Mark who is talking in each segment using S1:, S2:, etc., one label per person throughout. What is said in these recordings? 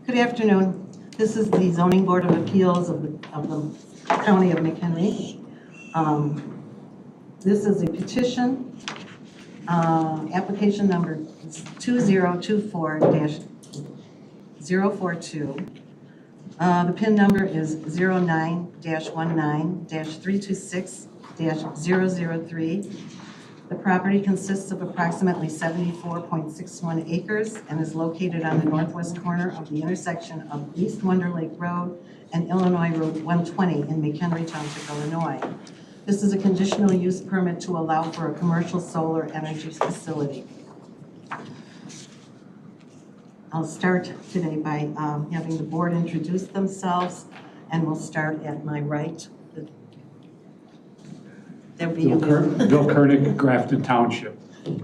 S1: Good afternoon. This is the Zoning Board of Appeals of the County of McHenry. This is a petition, application number 2024-042. The PIN number is 09-19-326-003. The property consists of approximately 74.61 acres and is located on the northwest corner of the intersection of East Wonder Lake Road and Illinois Road 120 in McHenry Township, Illinois. This is a conditional use permit to allow for a commercial solar energy facility. I'll start today by having the board introduce themselves, and we'll start at my right.
S2: Bill Koenig, Grafton Township.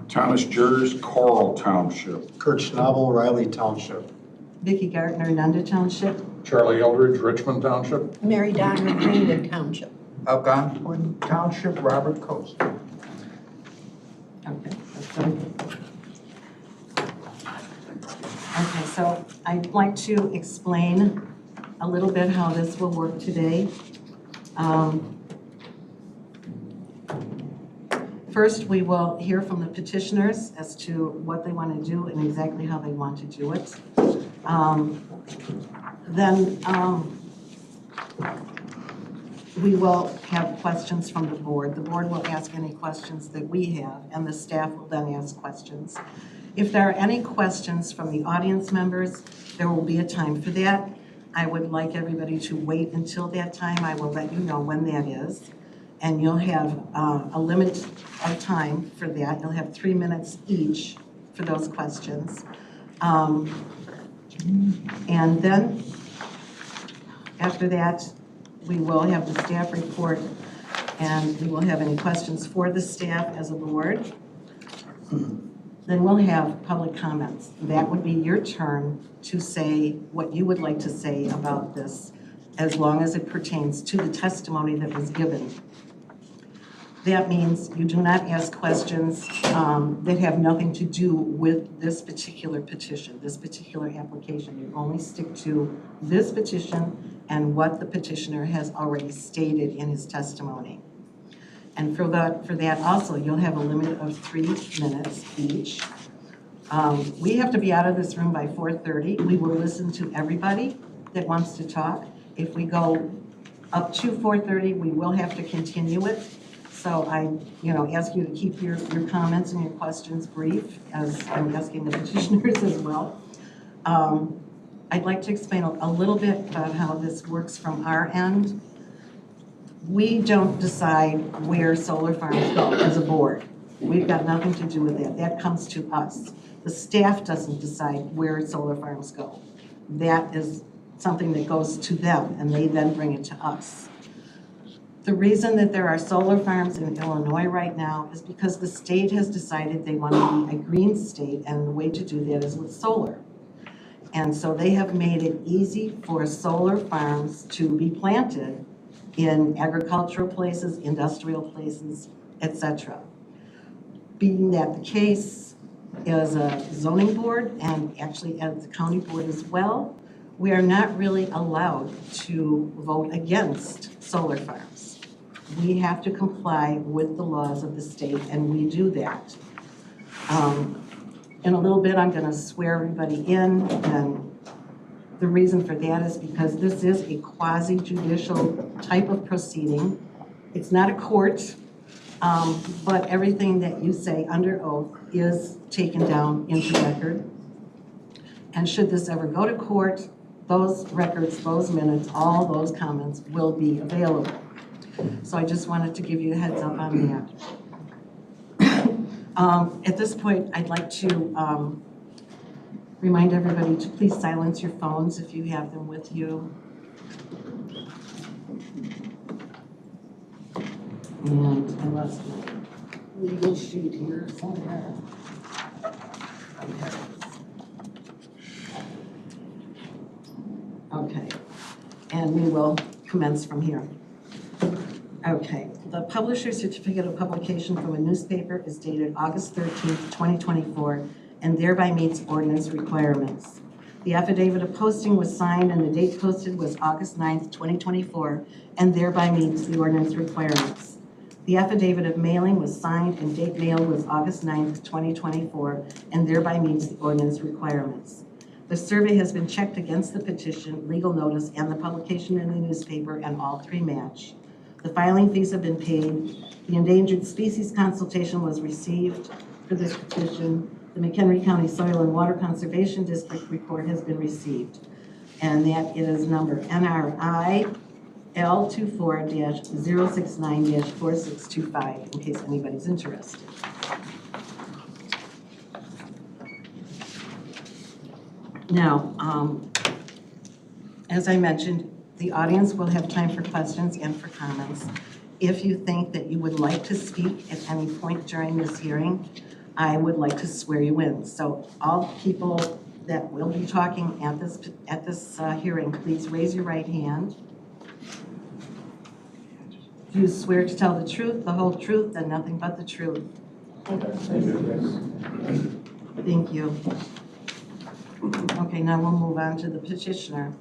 S3: Thomas Jers, Coral Township.
S4: Kurt Schnabel, Riley Township.
S1: Vicki Gartner, Nunda Township.
S3: Charlie Eldridge, Richmond Township.
S5: Mary Donovan, Greenwood Township.
S6: Algonquin Township, Robert Coast.
S1: Okay, that's good. Okay, so I'd like to explain a little bit how this will work today. First, we will hear from the petitioners as to what they want to do and exactly how they want to do it. Then we will have questions from the board. The board will ask any questions that we have, and the staff will then ask questions. If there are any questions from the audience members, there will be a time for that. I would like everybody to wait until that time. I will let you know when that is. And you'll have a limit of time for that. You'll have 3 minutes each for those questions. And then after that, we will have the staff report, and we will have any questions for the staff as a board. Then we'll have public comments. That would be your turn to say what you would like to say about this, as long as it pertains to the testimony that was given. That means you do not ask questions that have nothing to do with this particular petition, this particular application. You only stick to this petition and what the petitioner has already stated in his testimony. And for that also, you'll have a limit of 3 minutes each. We have to be out of this room by 4:30. We will listen to everybody that wants to talk. If we go up to 4:30, we will have to continue it. So I, ask you to keep your comments and your questions brief, as I'm asking the petitioners as well. I'd like to explain a little bit about how this works from our end. We don't decide where solar farms go as a board. We've got nothing to do with that. That comes to us. The staff doesn't decide where solar farms go. That is something that goes to them, and they then bring it to us. The reason that there are solar farms in Illinois right now is because the state has decided they want to be a green state, and the way to do that is with solar. And so they have made it easy for solar farms to be planted in agricultural places, industrial places, etc. Being that the case is a zoning board, and actually as the county board as well, we are not really allowed to vote against solar farms. We have to comply with the laws of the state, and we do that. In a little bit, I'm going to swear everybody in, and the reason for that is because this is a quasi-judicial type of proceeding. It's not a court, but everything that you say under oath is taken down into record. And should this ever go to court, those records, those minutes, all those comments will be available. So I just wanted to give you a heads up on that. At this point, I'd like to remind everybody to please silence your phones if you have them with you. And I lost my legal sheet here somewhere. Okay, and we will commence from here. Okay, the publisher's certificate of publication from a newspaper is dated August 13th, 2024, and thereby meets ordinance requirements. The affidavit of posting was signed and the date posted was August 9th, 2024, and thereby meets the ordinance requirements. The affidavit of mailing was signed and date mailed was August 9th, 2024, and thereby meets the ordinance requirements. The survey has been checked against the petition, legal notice, and the publication in the newspaper, and all three match. The filing fees have been paid. The endangered species consultation was received for this petition. The McHenry County Soil and Water Conservation District report has been received. And that is number NRI L24-069-4625, in case anybody's interested. Now, as I mentioned, the audience will have time for questions and for comments. If you think that you would like to speak at any point during this hearing, I would like to swear you in. So all people that will be talking at this hearing, please raise your right hand. Do you swear to tell the truth, the whole truth, and nothing but the truth? Thank you. Okay, now we'll move on to the petitioner.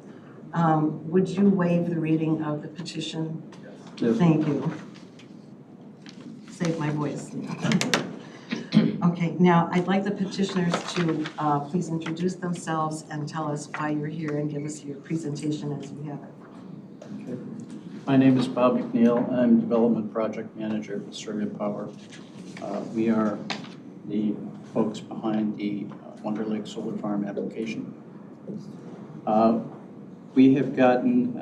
S1: Would you waive the reading of the petition?
S7: Yes.
S1: Thank you. Save my voice. Okay, now I'd like the petitioners to please introduce themselves and tell us why you're here and give us your presentation as you have it.
S7: Okay. My name is Bob McNeil. I'm Development Project Manager with Surrey Power. We are the folks behind the Wonder Lake Solar Farm application. We have gotten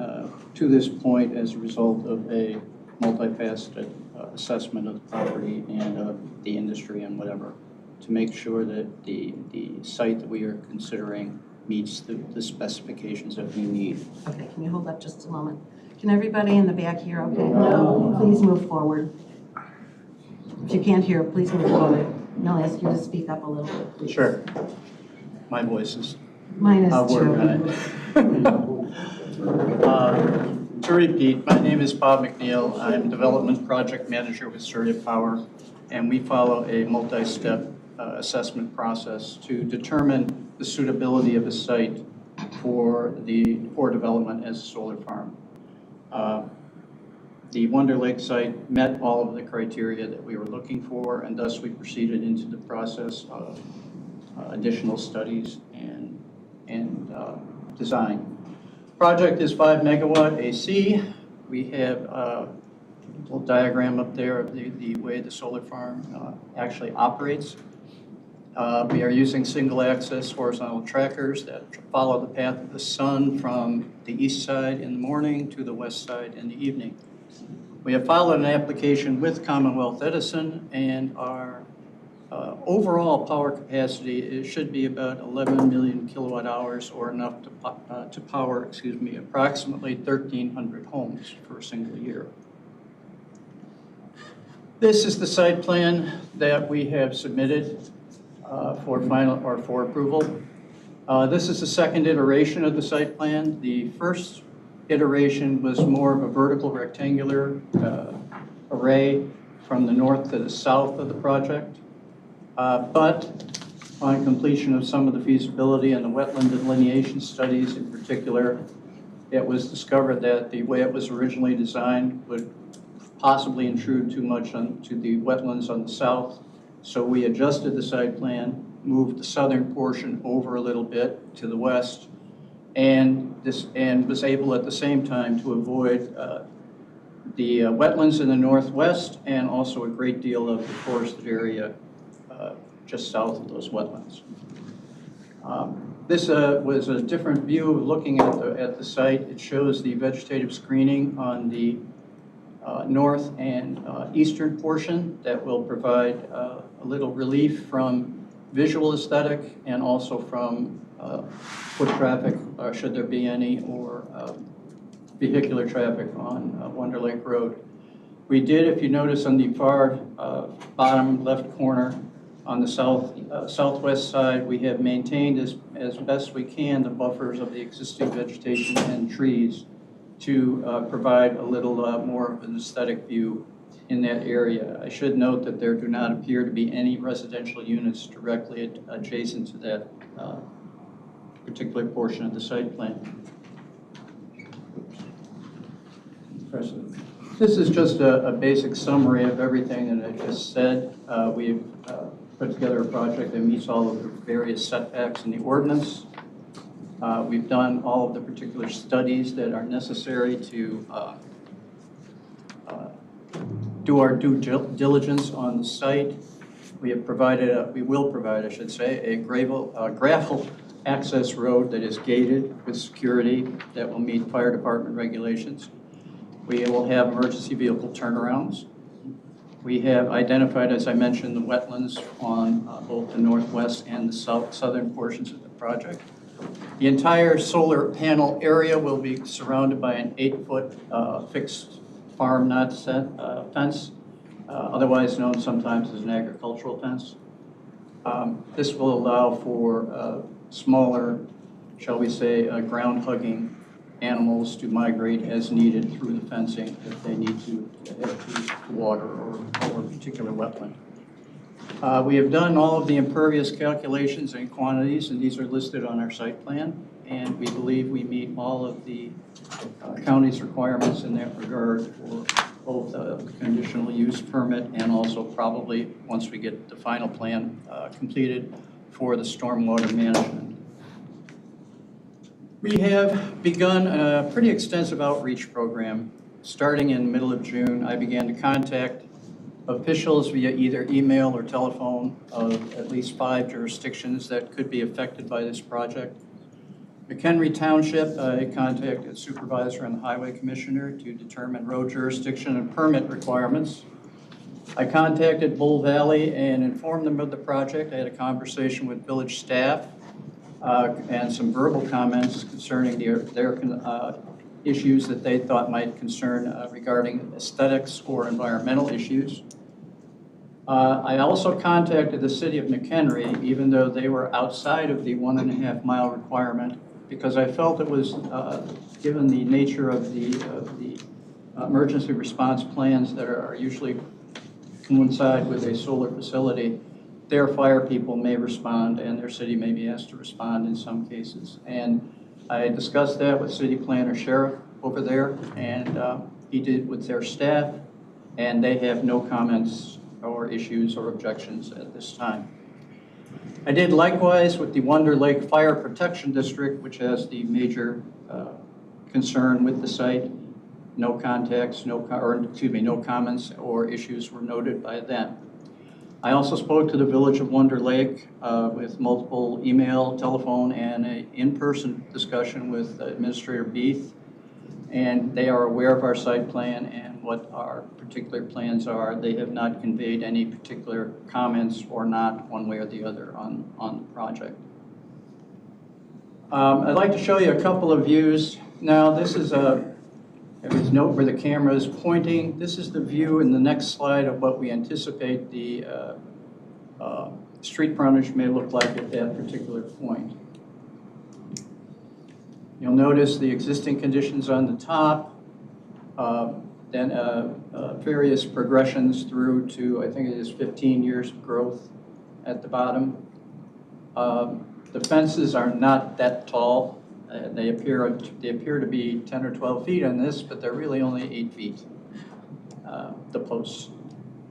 S7: to this point as a result of a multifaceted assessment of the property and of the industry and whatever, to make sure that the site that we are considering meets the specifications that we need.
S1: Okay, can you hold up just a moment? Can everybody in the back hear okay? No. Please move forward. If you can't hear, please move forward. And I'll ask you to speak up a little bit, please.
S7: Sure. My voice is...
S1: Mine is
S7: I'll work
S1: too.
S7: on it. To repeat, my name is Bob McNeil. I'm Development Project Manager with Surrey Power, and we follow a multi-step assessment process to determine the suitability of a site for development as a solar farm. The Wonder Lake site met all of the criteria that we were looking for, and thus we proceeded into the process of additional studies and design. Project is 5 megawatt AC. We have a little diagram up there of the way the solar farm actually operates. We are using single axis horizontal trackers that follow the path of the sun from the east side in the morning to the west side in the evening. We have filed an application with Commonwealth Edison, and our overall power capacity should be about 11 million kilowatt hours, or enough to power, approximately 1,300 homes for a single year. This is the site plan that we have submitted for final or for approval. This is the second iteration of the site plan. The first iteration was more of a vertical rectangular array from the north to the south of the project. But on completion of some of the feasibility and the wetland delineation studies in particular, it was discovered that the way it was originally designed would possibly intrude too much onto the wetlands on the south. So we adjusted the site plan, moved the southern portion over a little bit to the west, and was able at the same time to avoid the wetlands in the northwest, and also a great deal of the forested area just south of those wetlands. This was a different view of looking at the site. It shows the vegetative screening on the north and eastern portion that will provide a little relief from visual aesthetic and also from foot traffic, should there be any, or vehicular traffic on Wonder Lake Road. We did, if you notice on the far bottom left corner on the southwest side, we have maintained as best we can the buffers of the existing vegetation and trees to provide a little more of an aesthetic view in that area. I should note that there do not appear to be any residential units directly adjacent to that particular portion of the site plan. This is just a basic summary of everything that I just said. We've put together a project that meets all of the various setbacks in the ordinance. We've done all of the particular studies that are necessary to do our due diligence on the site. We have provided, we will provide, I should say, a gravel access road that is gated with security that will meet fire department regulations. We will have emergency vehicle turnarounds. We have identified, as I mentioned, the wetlands on both the northwest and the southern portions of the project. The entire solar panel area will be surrounded by an 8-foot fixed farm knot fence, otherwise known sometimes as an agricultural fence. This will allow for smaller, shall we say, ground-hugging animals to migrate as needed through the fencing if they need to water or a particular wetland. We have done all of the impervious calculations and quantities, and these are listed on our site plan, and we believe we meet all of the county's requirements in that regard for both a conditional use permit and also probably, once we get the final plan completed, for the stormwater management. We have begun a pretty extensive outreach program. Starting in the middle of June, I began to contact officials via either email or telephone of at least 5 jurisdictions that could be affected by this project. McHenry Township, I contacted supervisor and the highway commissioner to determine road jurisdiction and permit requirements. I contacted Bull Valley and informed them of the project. I had a conversation with village staff and some verbal comments concerning their issues that they thought might concern regarding aesthetics or environmental issues. I also contacted the city of McHenry, even though they were outside of the 1.5-mile requirement, because I felt it was, given the nature of the emergency response plans that are usually coincide with a solar facility, their fire people may respond and their city may be asked to respond in some cases. And I discussed that with city planner sheriff over there, and he did with their staff, and they have no comments or issues or objections at this time. I did likewise with the Wonder Lake Fire Protection District, which has the major concern with the site. No contacts, no comments or issues were noted by them. I also spoke to the Village of Wonder Lake with multiple email, telephone, and an in-person discussion with Administrator Beath, and they are aware of our site plan and what our particular plans are. They have not conveyed any particular comments or not one way or the other on the project. I'd like to show you a couple of views. Now this is there's note where the camera is pointing. This is the view in the next slide of what we anticipate the street frontage may look like at that particular point. You'll notice the existing conditions on the top, then various progressions through to, I think it is 15 years of growth at the bottom. The fences are not that tall. They appear to be 10 or 12 feet on this, but they're really only 8 feet, the posts.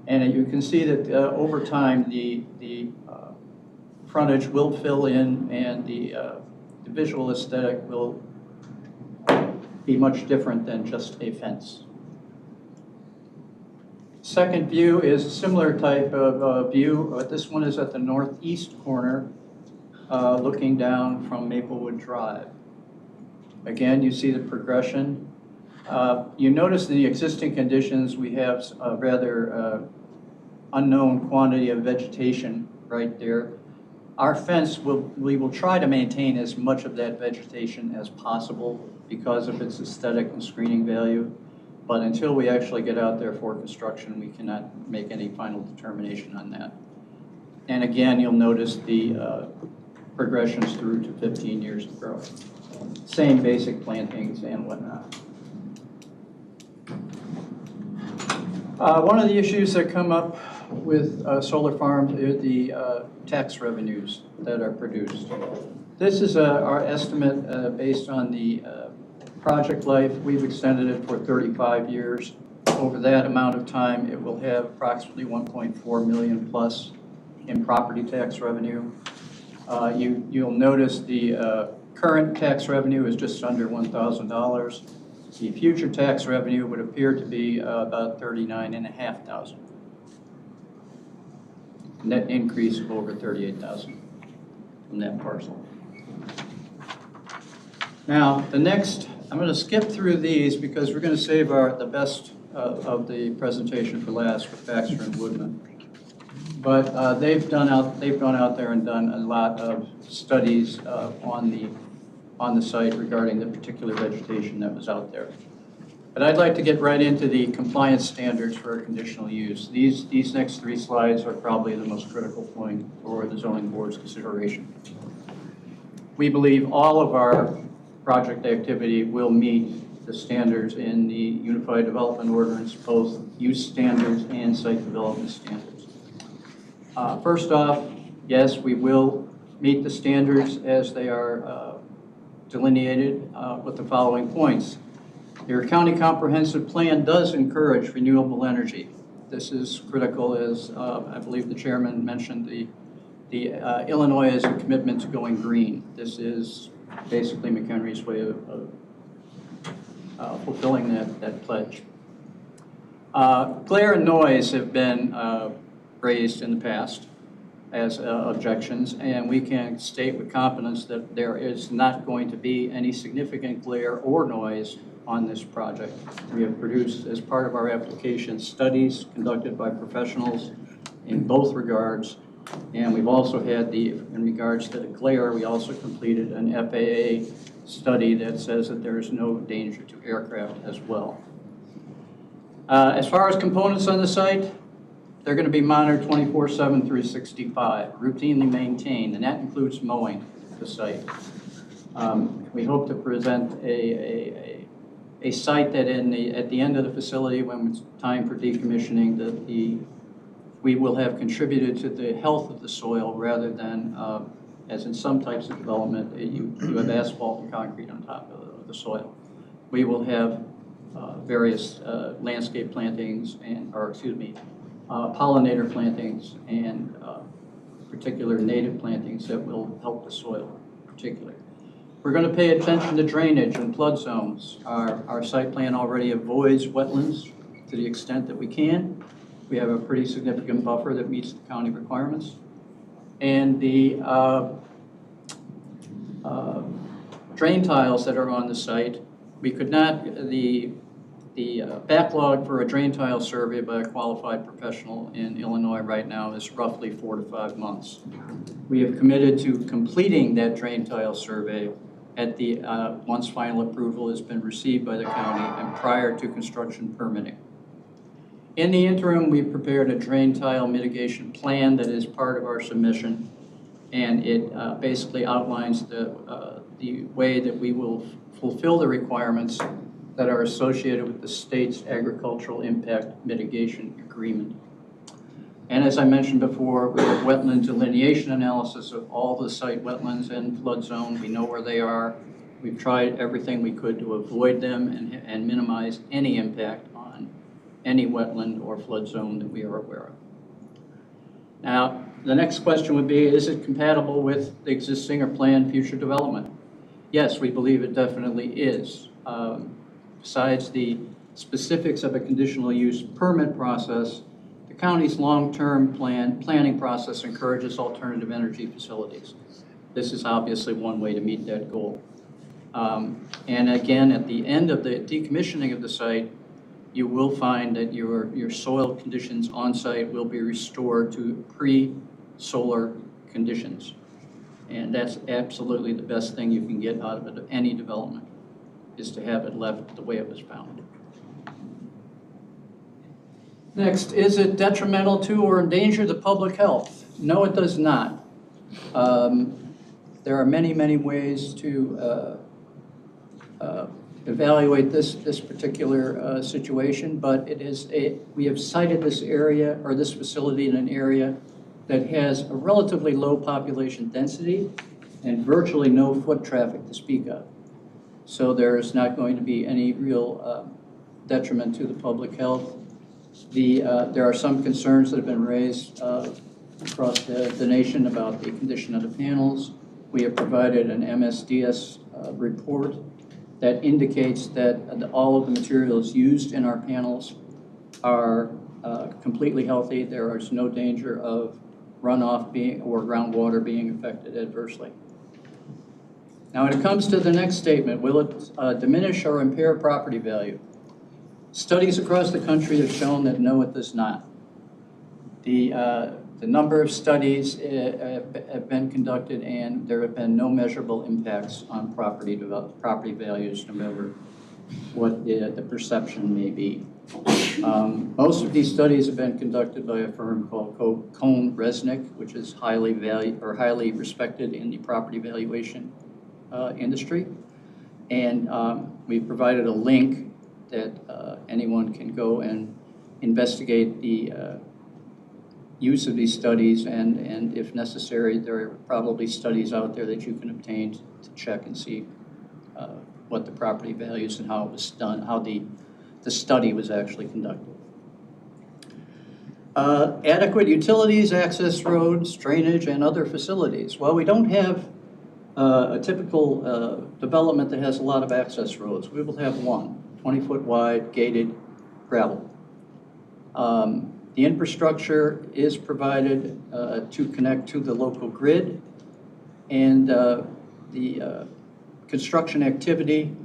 S7: And you can see that over time, the frontage will fill in, and the visual aesthetic will be much different than just a fence. Second view is a similar type of view, but this one is at the northeast corner, looking down from Maplewood Drive. Again, you see the progression. You notice in the existing conditions, we have a rather unknown quantity of vegetation right there. Our fence, we will try to maintain as much of that vegetation as possible because of its aesthetic and screening value. But until we actually get out there for construction, we cannot make any final determination on that. And again, you'll notice the progressions through to 15 years of growth. Same basic plantings and whatnot. One of the issues that come up with solar farms are the tax revenues that are produced. This is our estimate based on the project life. We've extended it for 35 years. Over that amount of time, it will have approximately 1.4 million plus in property tax revenue. You'll notice the current tax revenue is just under $1,000. The future tax revenue would appear to be about $39,500. Net increase of over $38,000 from that parcel. Now, the next, I'm going to skip through these because we're going to save the best of the presentation for last with Baxter and Woodman. But they've gone out there and done a lot of studies on the site regarding the particular vegetation that was out there. But I'd like to get right into the compliance standards for conditional use. These next 3 slides are probably the most critical point for the zoning board's consideration. We believe all of our project activity will meet the standards in the Unified Development Ordinance, both use standards and site development standards. First off, yes, we will meet the standards as they are delineated with the following points. Your county comprehensive plan does encourage renewable energy. This is critical, as I believe the chairman mentioned, Illinois has a commitment to going green. This is basically McHenry's way of fulfilling that pledge. Glare and noise have been raised in the past as objections, and we can state with confidence that there is not going to be any significant glare or noise on this project. We have produced, as part of our application, studies conducted by professionals in both regards, and we've also had in regards to the glare, we also completed an FAA study that says that there is no danger to aircraft as well. As far as components on the site, they're going to be monitored 24/7, 365, routinely maintained, and that includes mowing the site. We hope to present a site that at the end of the facility, when it's time for decommissioning, that we will have contributed to the health of the soil rather than, as in some types of development, you have asphalt and concrete on top of the soil. We will have various landscape plantings pollinator plantings and particular native plantings that will help the soil particularly. We're going to pay attention to drainage and flood zones. Our site plan already avoids wetlands to the extent that we can. We have a pretty significant buffer that meets the county requirements. And the drain tiles that are on the site, we could not, the backlog for a drain tile survey by a qualified professional in Illinois right now is roughly 4 to 5 months. We have committed to completing that drain tile survey at once final approval has been received by the county and prior to construction permitting. In the interim, we've prepared a drain tile mitigation plan that is part of our submission, and it basically outlines the way that we will fulfill the requirements that are associated with the state's agricultural impact mitigation agreement. And as I mentioned before, we have wetland delineation analysis of all the site wetlands and flood zone. We know where they are. We've tried everything we could to avoid them and minimize any impact on any wetland or flood zone that we are aware of. Now, the next question would be, is it compatible with the existing or planned future development? Yes, we believe it definitely is. Besides the specifics of a conditional use permit process, the county's long-term planning process encourages alternative energy facilities. This is obviously one way to meet that goal. And again, at the end of the decommissioning of the site, you will find that your soil conditions on site will be restored to pre-solar conditions. And that's absolutely the best thing you can get out of any development, is to have it left the way it was found. Next, is it detrimental to or endanger the public health? No, it does not. There are many, many ways to evaluate this particular situation, but we have cited this area or this facility in an area that has a relatively low population density and virtually no foot traffic to speak of. So there is not going to be any real detriment to the public health. There are some concerns that have been raised across the nation about the condition of the panels. We have provided an MSDS report that indicates that all of the materials used in our panels are completely healthy. There is no danger of runoff or groundwater being affected adversely. Now, when it comes to the next statement, will it diminish or impair property value? Studies across the country have shown that no, it does not. The number of studies have been conducted, and there have been no measurable impacts on property values, no matter what the perception may be. Most of these studies have been conducted by a firm called Cohn-Resnick, which is highly respected in the property valuation industry. And we've provided a link that anyone can go and investigate the use of these studies, and if necessary, there are probably studies out there that you can obtain to check and see what the property values and how it was done, how the study was actually conducted. Adequate utilities, access roads, drainage, and other facilities. Well, we don't have a typical development that has a lot of access roads. We will have one, 20-foot wide, gated gravel. The infrastructure is provided to connect to the local grid, and the construction activity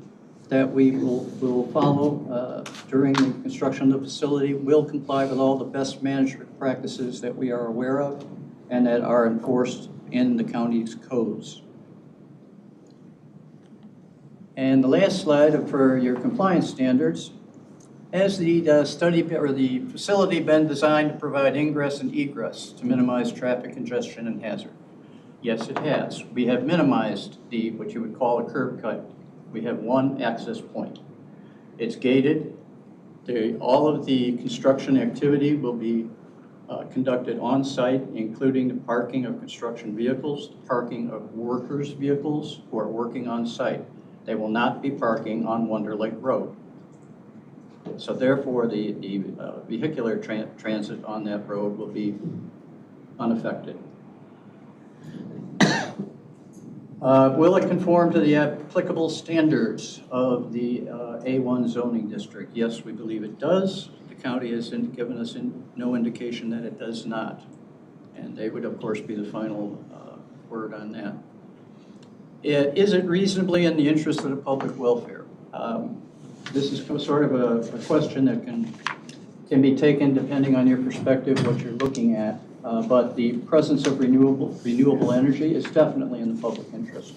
S7: that we will follow during the construction of the facility will comply with all the best management practices that we are aware of and that are enforced in the county's codes. And the last slide for your compliance standards. Has the study or the facility been designed to provide ingress and egress to minimize traffic congestion and hazard? Yes, it has. We have minimized what you would call a curb cut. We have one access point. It's gated. All of the construction activity will be conducted on site, including the parking of construction vehicles, the parking of workers' vehicles who are working on site. They will not be parking on Wonder Lake Road. So therefore, the vehicular transit on that road will be unaffected. Will it conform to the applicable standards of the A1 zoning district? Yes, we believe it does. The county has given us no indication that it does not. And they would, of course, be the final word on that. Is it reasonably in the interest of the public welfare? This is sort of a question that can be taken depending on your perspective, what you're looking at. But the presence of renewable energy is definitely in the public interest.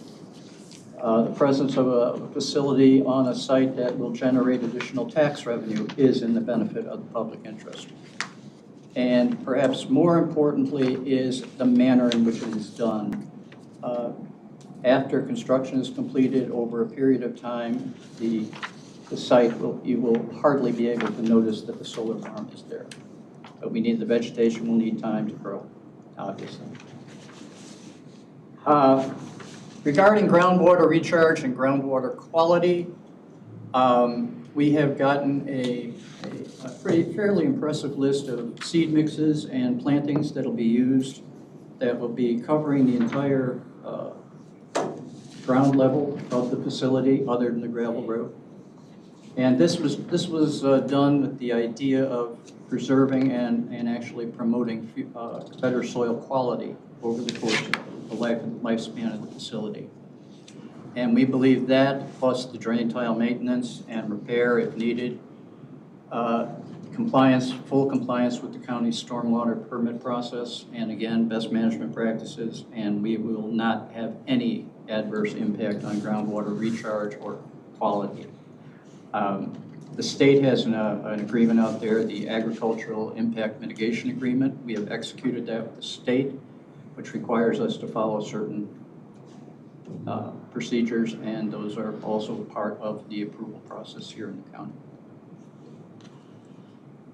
S7: The presence of a facility on a site that will generate additional tax revenue is in the benefit of the public interest. And perhaps more importantly is the manner in which it is done. After construction is completed over a period of time, the site you will hardly be able to notice that the solar farm is there. But the vegetation will need time to grow, obviously. Regarding groundwater recharge and groundwater quality, we have gotten a fairly impressive list of seed mixes and plantings that will be used that will be covering the entire ground level of the facility other than the gravel road. And this was done with the idea of preserving and actually promoting better soil quality over the course of the lifespan of the facility. And we believe that, plus the drain tile maintenance and repair if needed, full compliance with the county's stormwater permit process, and again, best management practices, and we will not have any adverse impact on groundwater recharge or quality. The state has an agreement out there, the Agricultural Impact Mitigation Agreement. We have executed that with the state, which requires us to follow certain procedures, and those are also part of the approval process here in the county.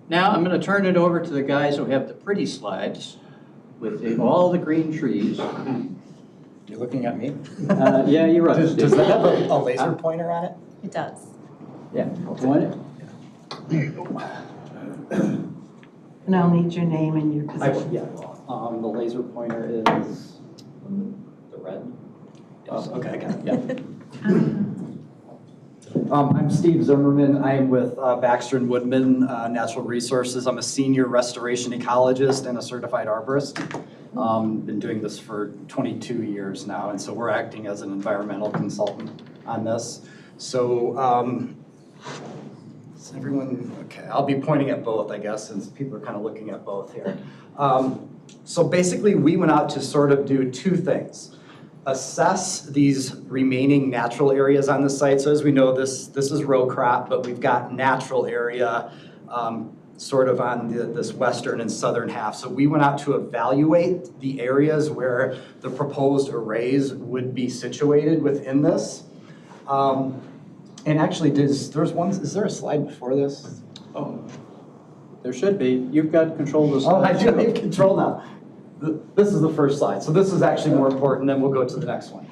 S7: Now, I'm going to turn it over to the guys who have the pretty slides with all the green trees.
S8: You're looking at me?
S7: Yeah, you're right.
S8: Does that have a laser pointer on it?
S5: It does.
S7: Yeah, want it?
S1: And I'll need your name and your position.
S8: Yeah, the laser pointer is the red. Yes, okay, I got it, yeah. I'm Steve Zimmerman. I'm with Baxter and Woodman Natural Resources. I'm a senior restoration ecologist and a certified arborist. Been doing this for 22 years now, and so we're acting as an environmental consultant on this. So, is everyone, okay, I'll be pointing at both, I guess, since people are kind of looking at both here. So basically, we went out to sort of do two things. Assess these remaining natural areas on the site. So as we know, this is row crop, but we've got natural area sort of on this western and southern half. So we went out to evaluate the areas where the proposed arrays would be situated within this. And actually, is there a slide before this?
S7: Oh, there should be. You've got control of the
S8: Oh, I
S7: slides.
S8: do have control now. This is the first slide, so this is actually more important, then we'll go to the next one.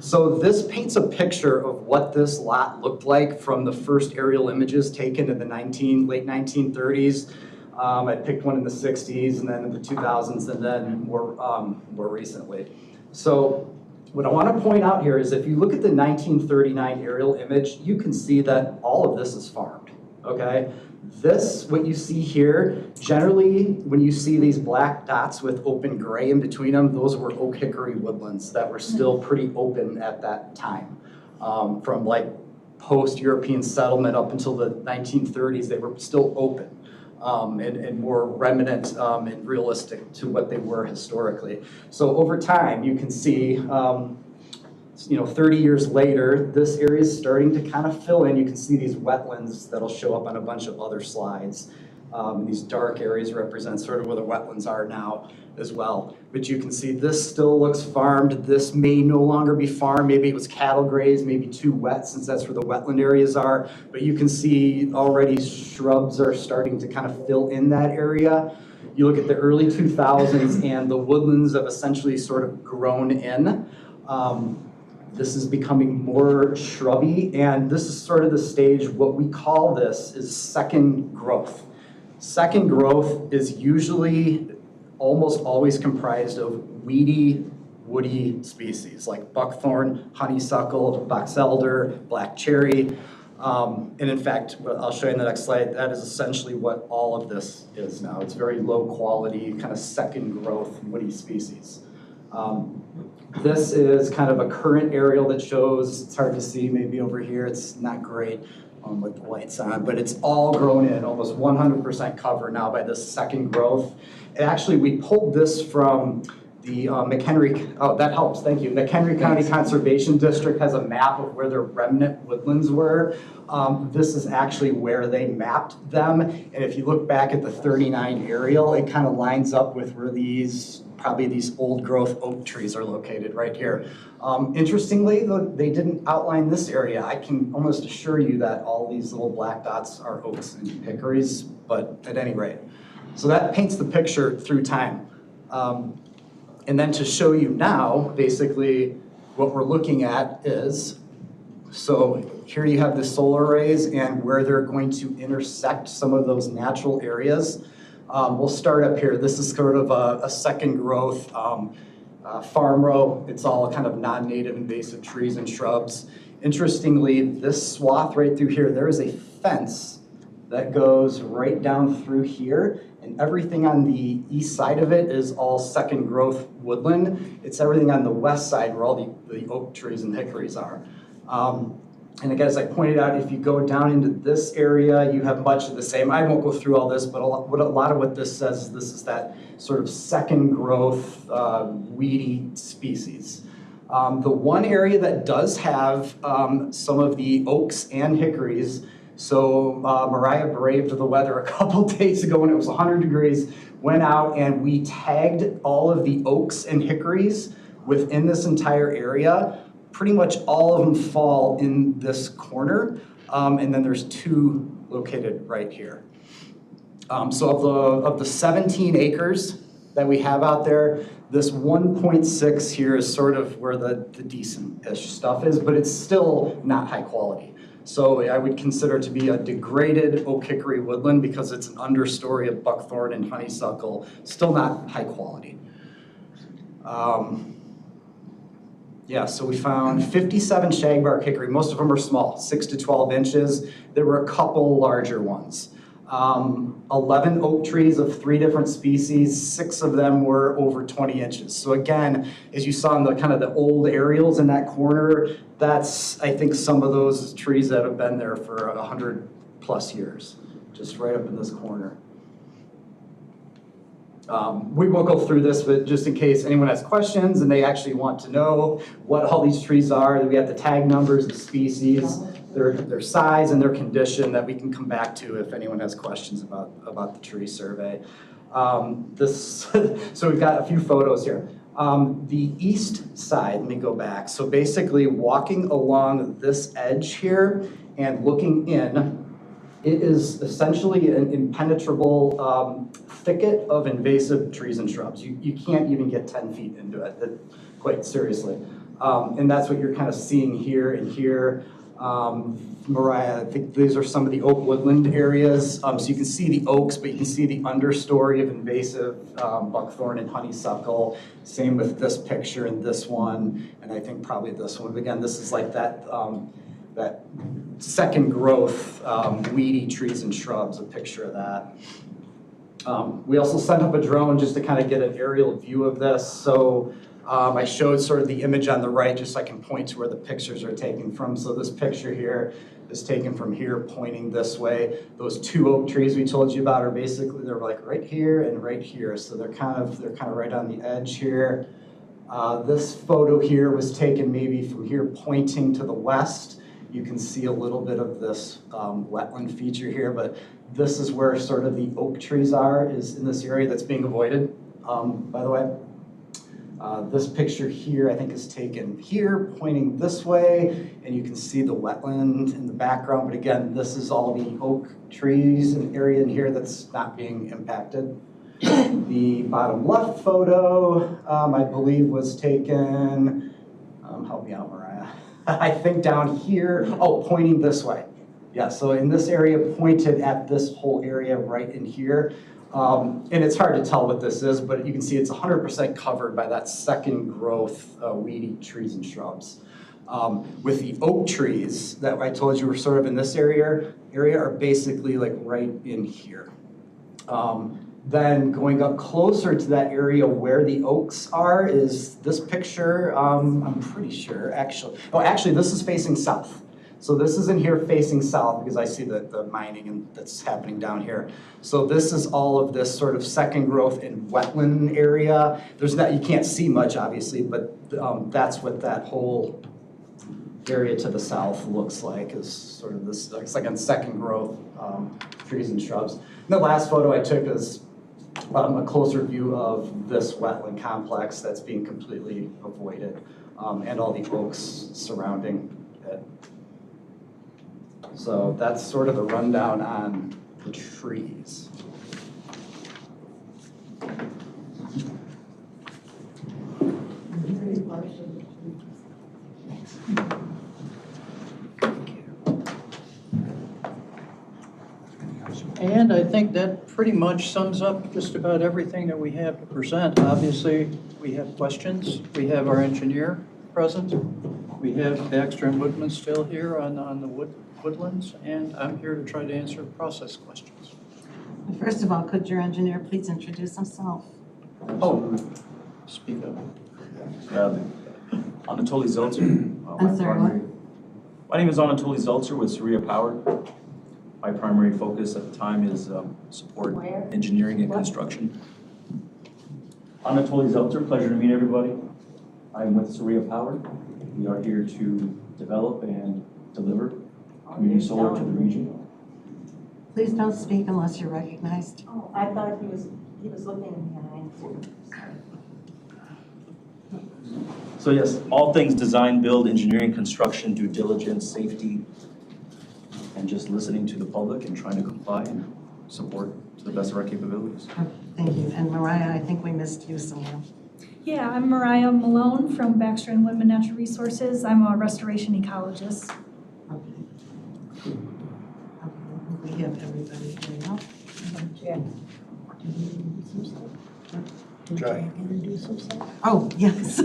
S8: So this paints a picture of what this lot looked like from the first aerial images taken in the late 1930s. I picked one in the 60s, and then in the 2000s, and then more recently. So what I want to point out here is if you look at the 1939 aerial image, you can see that all of this is farmed, okay? This, what you see here, generally when you see these black dots with open gray in between them, those were oak hickory woodlands that were still pretty open at that time. From like post-European settlement up until the 1930s, they were still open and more remnant and realistic to what they were historically. So over time, you can see 30 years later, this area is starting to kind of fill in. You can see these wetlands that'll show up on a bunch of other slides. These dark areas represent sort of where the wetlands are now as well. But you can see this still looks farmed. This may no longer be farmed. Maybe it was cattle grazed, maybe too wet since that's where the wetland areas are. But you can see already shrubs are starting to kind of fill in that area. You look at the early 2000s and the woodlands have essentially sort of grown in. This is becoming more shrubby, and this is sort of the stage, what we call this is second growth. Second growth is usually almost always comprised of weedy, woody species like buckthorn, honeysuckle, box elder, black cherry. And in fact, I'll show you in the next slide, that is essentially what all of this is now. It's very low quality, kind of second growth woody species. This is kind of a current aerial that shows, it's hard to see maybe over here, it's not great with the lights on, but it's all grown in, almost 100% covered now by this second growth. And actually, we pulled this from the McHenry, oh, that helps, thank you. McHenry County Conservation District has a map of where their remnant woodlands were. This is actually where they mapped them. And if you look back at the 39 aerial, it kind of lines up with where probably these old growth oak trees are located right here. Interestingly, though, they didn't outline this area. I can almost assure you that all these little black dots are oaks and hickories, but at any rate. So that paints the picture through time. And then to show you now, basically, what we're looking at is, so here you have the solar arrays and where they're going to intersect some of those natural areas. We'll start up here. This is sort of a second growth farm row. It's all kind of non-native invasive trees and shrubs. Interestingly, this swath right through here, there is a fence that goes right down through here, and everything on the east side of it is all second growth woodland. It's everything on the west side where all the oak trees and hickories are. And again, as I pointed out, if you go down into this area, you have much of the same. I won't go through all this, but a lot of what this says is this is that sort of second growth weedy species. The one area that does have some of the oaks and hickories, so Mariah braved the weather a couple days ago when it was 100 degrees, went out and we tagged all of the oaks and hickories within this entire area. pretty much all of them fall in this corner, and then there's 2 located right here. So of the 17 acres that we have out there, this 1.6 here is sort of where the decent-ish stuff is, but it's still not high quality. So I would consider it to be a degraded oak hickory woodland because it's an understory of buckthorn and honeysuckle, still not high quality. Yeah, so we found 57 shagbark hickory. Most of them are small, 6 to 12 inches. There were a couple larger ones. 11 oak trees of 3 different species, 6 of them were over 20 inches. So again, as you saw in the kind of the old aerials in that corner, that's, I think, some of those trees that have been there for 100+ years, just right up in this corner. We won't go through this, but just in case anyone has questions and they actually want to know what all these trees are, we have the tag numbers, the species, their size and their condition that we can come back to if anyone has questions about the tree survey. So we've got a few photos here. The east side, let me go back. So basically walking along this edge here and looking in, it is essentially an impenetrable thicket of invasive trees and shrubs. You can't even get 10 feet into it, quite seriously. And that's what you're kind of seeing here and here. Mariah, I think these are some of the oak woodland areas. So you can see the oaks, but you can see the understory of invasive buckthorn and honeysuckle. Same with this picture and this one, and I think probably this one. But again, this is like that second growth weedy trees and shrubs, a picture of that. We also sent up a drone just to kind of get an aerial view of this. So I showed sort of the image on the right just so I can point to where the pictures are taken from. So this picture here is taken from here pointing this way. Those 2 oak trees we told you about are basically, they're like right here and right here. So they're kind of right on the edge here. This photo here was taken maybe from here pointing to the west. You can see a little bit of this wetland feature here, but this is where sort of the oak trees are, is in this area that's being avoided, by the way. This picture here, I think, is taken here, pointing this way, and you can see the wetland in the background. But again, this is all the oak trees, an area in here that's not being impacted. The bottom left photo, I believe, was taken, help me out, Mariah. I think down here, pointing this way. Yeah, so in this area, pointed at this whole area right in here. And it's hard to tell what this is, but you can see it's 100% covered by that second growth weedy trees and shrubs. With the oak trees that I told you were sort of in this area are basically like right in here. Then going up closer to that area where the oaks are is this picture, I'm pretty sure, actually this is facing south. So this is in here facing south because I see the mining that's happening down here. So this is all of this sort of second growth and wetland area. You can't see much obviously, but that's what that whole area to the south looks like, is sort of this, it's like a second growth trees and shrubs. And the last photo I took is a closer view of this wetland complex that's being completely avoided, and all the oaks surrounding it. So that's sort of the rundown on the trees.
S7: And I think that pretty much sums up just about everything that we have to present. Obviously, we have questions. We have our engineer present. We have Baxter and Woodman still here on the woodlands, and I'm here to try to answer process questions.
S1: First of all, could your engineer please introduce himself?
S7: Oh, speak up.
S9: Anatoly Zeltzer.
S1: I'm sorry, what?
S9: My name is Anatoly Zeltzer with Saria Power. My primary focus at the time is support engineering and construction. Anatoly Zeltzer, pleasure to meet everybody. I'm with Saria Power. We are here to develop and deliver community solar to the region.
S1: Please don't speak unless you're recognized.
S10: Oh, I thought he was looking behind.
S9: So yes, all things design, build, engineering, construction, due diligence, safety, and just listening to the public and trying to comply and support to the best of our capabilities.
S1: Okay, thank you. And Mariah, I think we missed you somewhere.
S10: Yeah, I'm Mariah Malone from Baxter and Woodman Natural Resources. I'm a restoration ecologist.
S1: Okay. Okay, I think we have everybody here now.
S6: Jay.
S5: Introduce himself.
S1: Oh, yes.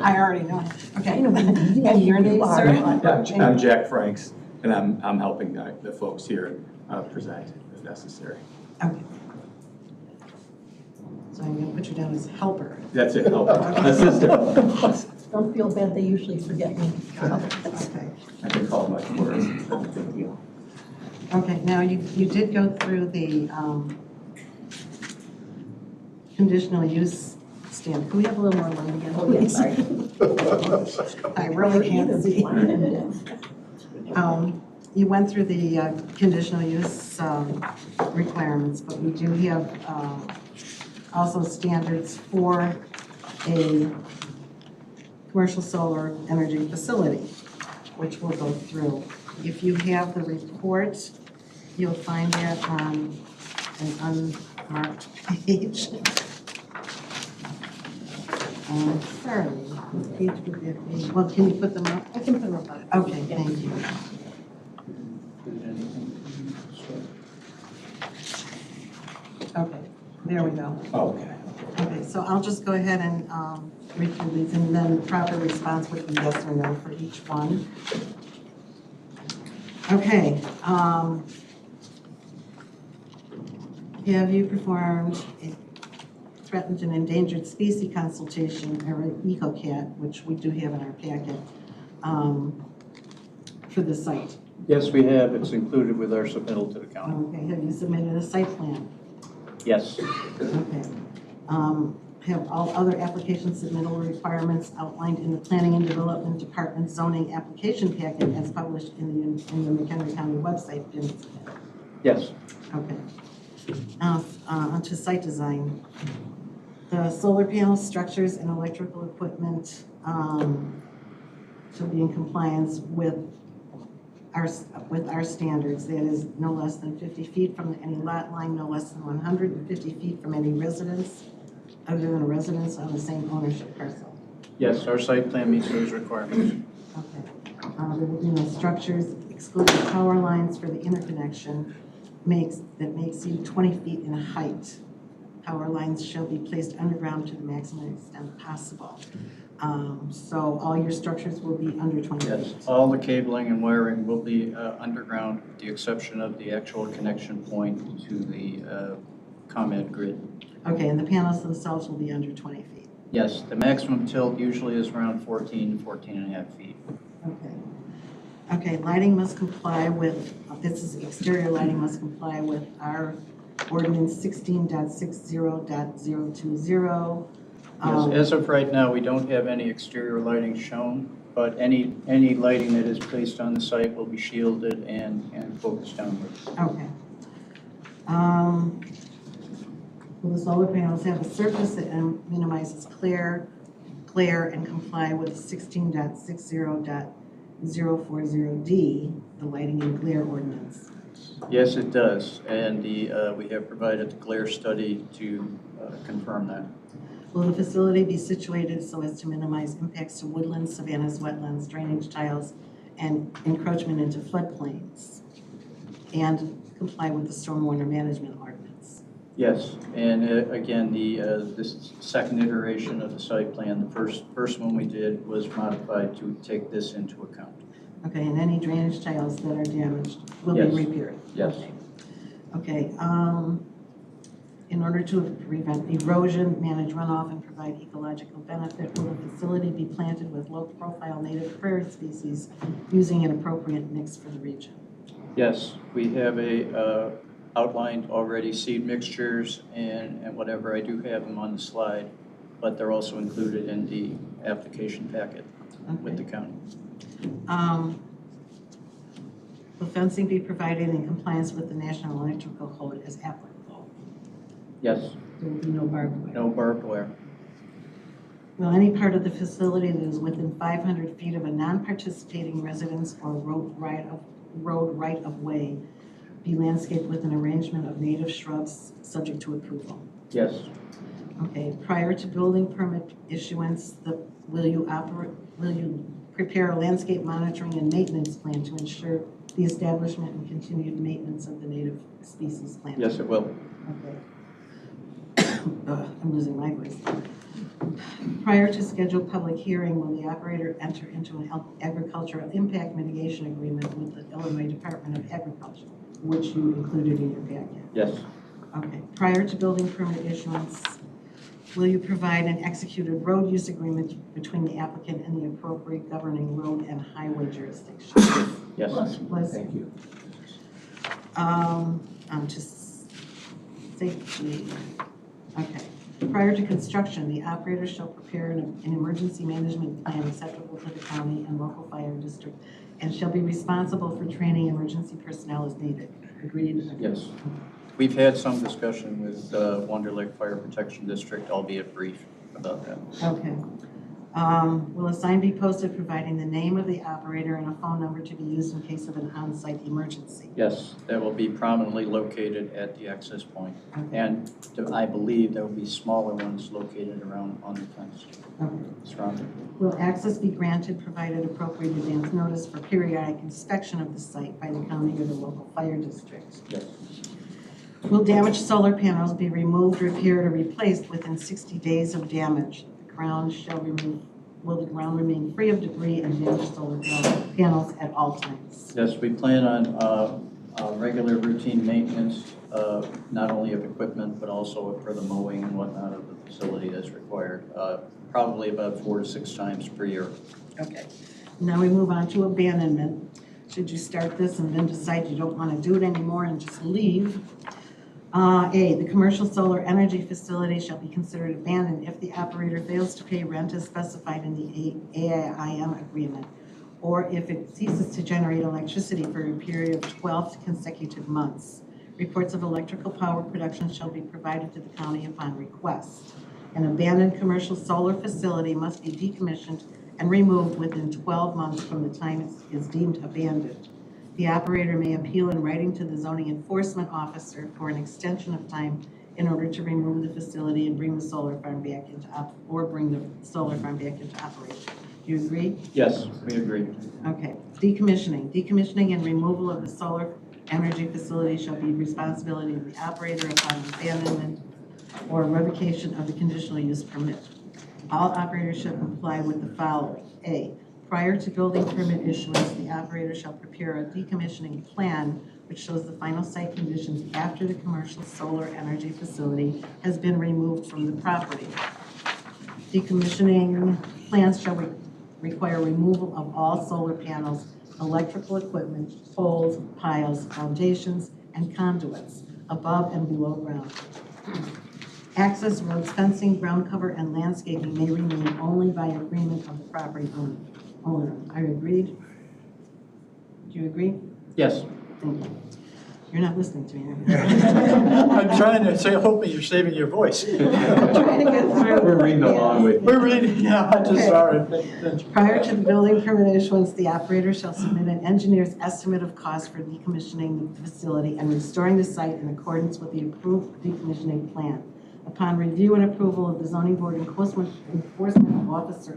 S1: I already know. Okay. And your name, sir?
S11: Yeah, I'm Jack Franks, and I'm helping the folks here present if necessary.
S1: Okay. So I'm going to put you down as helper.
S11: That's it, help, assistant.
S5: Don't feel bad, they usually forget me.
S1: Okay.
S11: I've been called much worse, it's not a big deal.
S1: Okay, now you did go through the conditional use stand. Can we have a little more room again,
S5: Oh, yeah,
S1: please?
S5: sorry.
S1: I really can't see. You went through the conditional use requirements, but we do have also standards for a commercial solar energy facility, which we'll go through. If you have the report, you'll find that on an unmarked page. Sorry, what page would that be? Well, can you put them up?
S5: I can put them up.
S1: Okay, thank you. Okay, there we go.
S11: Okay.
S1: Okay, so I'll just go ahead and read through these, and then proper response would be yes or no for each one. Okay. Have you performed a threatened and endangered species consultation, or EcoCat, which we do have in our packet, for the site?
S7: Yes, we have. It's included with our submittal to the county.
S1: Okay, have you submitted a site plan?
S7: Yes.
S1: Okay. Have all other application submittal requirements outlined in the Planning and Development Department zoning application packet as published in the McHenry County website been submitted?
S7: Yes.
S1: Okay. Now, onto site design. The solar panels, structures, and electrical equipment shall be in compliance with our standards. That is no less than 50 feet from any lot line, no less than 150 feet from any residence, other than a residence on the same ownership parcel.
S7: Yes, our site plan meets those requirements.
S1: Okay. There will be no structures excluding power lines for the interconnection that may exceed 20 feet in height. Power lines shall be placed underground to the maximum extent possible. So all your structures will be under 20
S7: Yes,
S1: feet.
S7: all the cabling and wiring will be underground, with the exception of the actual connection point to the ComEd grid.
S1: Okay, and the panels themselves will be under 20 feet.
S7: Yes, the maximum tilt usually is around 14 and a half feet.
S1: Okay. Okay, lighting must comply with, this is exterior lighting must comply with our ordinance 16.60.020.
S7: Yes, as of right now, we don't have any exterior lighting shown, but any lighting that is placed on the site will be shielded and focused downwards.
S1: Okay. Will the solar panels have a surface that minimizes glare and comply with 16.60.040D, the lighting and glare ordinance?
S7: Yes, it does, and we have provided the glare study to confirm that.
S1: Will the facility be situated so as to minimize impacts to woodlands, savannas, wetlands, drainage tiles, and encroachment into floodplains, and comply with the stormwater management ordinance?
S7: Yes, and again, this second iteration of the site plan, the first one we did was modified to take this into account.
S1: Okay, and any drainage tiles that are damaged will
S7: Yes.
S1: be repaired?
S7: Yes.
S1: Okay, in order to prevent erosion, manage runoff, and provide ecological benefit, will the facility be planted with low-profile native prairie species using an appropriate mix for the region?
S7: Yes, we have outlined already seed mixtures and whatever. I do have them on the slide, but they're also included in the application packet with the county.
S1: Will fencing be provided in compliance with the National Electrical Code as applicable?
S7: Yes,
S1: There will be no barbed wire?
S7: no barbed wire.
S1: Will any part of the facility that is within 500 feet of a non-participating residence or road right-of-way be landscaped with an arrangement of native shrubs subject to approval?
S7: Yes.
S1: Okay, prior to building permit issuance, will you prepare a landscape monitoring and maintenance plan to ensure the establishment and continued maintenance of the native species plant?
S7: Yes, it will.
S1: Okay. I'm losing my voice. Prior to scheduled public hearing, will the operator enter into an agricultural impact mitigation agreement with the Illinois Department of Agriculture, which you included in your packet?
S7: Yes.
S1: Okay. Prior to building permit issuance, will you provide an executed road use agreement between the applicant and the appropriate governing road and highway jurisdiction?
S7: Yes.
S1: Was,
S11: Thank you.
S1: on to safety. Okay. Prior to construction, the operator shall prepare an emergency management plan acceptable to the county and local fire district and shall be responsible for training emergency personnel as needed. Agreed?
S7: Yes. We've had some discussion with Wonder Lake Fire Protection District, albeit brief, about that.
S1: Okay. Will a sign be posted providing the name of the operator and a phone number to be used in case of an on-site emergency?
S7: Yes, that will be prominently located at the access point.
S1: Okay.
S7: And I believe there will be smaller ones located around on the fence
S1: Okay.
S7: surrounding.
S1: Will access be granted provided appropriate advance notice for periodic inspection of the site by the county or the local fire district?
S7: Yes.
S1: Will damaged solar panels be removed, repaired, or replaced within 60 days of damage? Will the ground remain free of debris and damaged solar panels at all times?
S7: Yes, we plan on regular routine maintenance, not only of equipment, but also for the mowing and whatnot of the facility as required, probably about 4 to 6 times per year.
S1: Okay. Now we move on to abandonment. Should you start this and then decide you don't want to do it anymore and just leave? A, the commercial solar energy facility shall be considered abandoned if the operator fails to pay rent as specified in the AIM agreement, or if it ceases to generate electricity for a period of 12 consecutive months. Reports of electrical power production shall be provided to the county upon request. An abandoned commercial solar facility must be decommissioned and removed within 12 months from the time it is deemed abandoned. The operator may appeal in writing to the zoning enforcement officer for an extension of time in order to remove the facility and bring the solar farm back into operation. Do you agree?
S7: Yes, we agree.
S1: Okay. Decommissioning. Decommissioning and removal of the solar energy facility shall be responsibility of the operator upon abandonment or revocation of the conditional use permit. All operators shall comply with the following. A, prior to building permit issuance, the operator shall prepare a decommissioning plan which shows the final site conditions after the commercial solar energy facility has been removed from the property. Decommissioning plans shall require removal of all solar panels, electrical equipment, poles, piles, foundations, and conduits above and below ground. Access roads, fencing, ground cover, and landscaping may remain only by agreement of the property owner. Are you agreed? Do you agree?
S7: Yes.
S1: Thank you. You're not listening to me, are you?
S7: I'm trying to say, hoping you're saving your voice.
S1: Trying to get through.
S11: We're reading along with you.
S7: We're reading, yeah, I just
S1: Okay.
S7: saw it.
S1: Prior to the building permit issuance, the operator shall submit an engineer's estimate of cost for decommissioning the facility and restoring the site in accordance with the approved decommissioning plan. Upon review and approval of the zoning board enforcement officer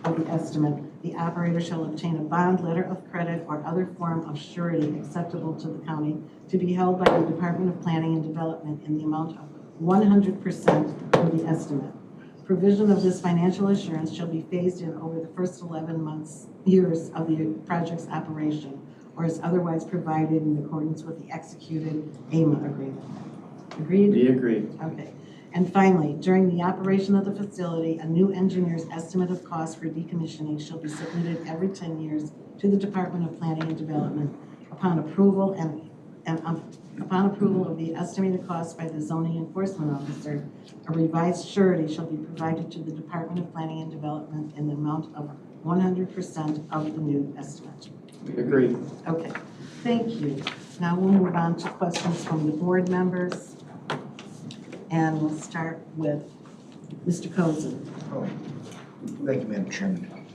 S1: of the estimate, the operator shall obtain a bond, letter of credit, or other form of surety acceptable to the county to be held by the Department of Planning and Development in the amount of 100% of the estimate. Provision of this financial assurance shall be phased in over the first 11 years of the project's operation, or is otherwise provided in accordance with the executed AIMA agreement. Agreed?
S7: We agree.
S1: Okay. And finally, during the operation of the facility, a new engineer's estimate of cost for decommissioning shall be submitted every 10 years to the Department of Planning and Development. Upon approval upon approval of the estimated cost by the zoning enforcement officer, a revised surety shall be provided to the Department of Planning and Development in the amount of 100% of the new estimate.
S7: We agree.
S1: Okay, thank you. Now we'll move on to questions from the board members. And we'll start with Mr. Cozen.
S6: Thank you, Madam Chairman.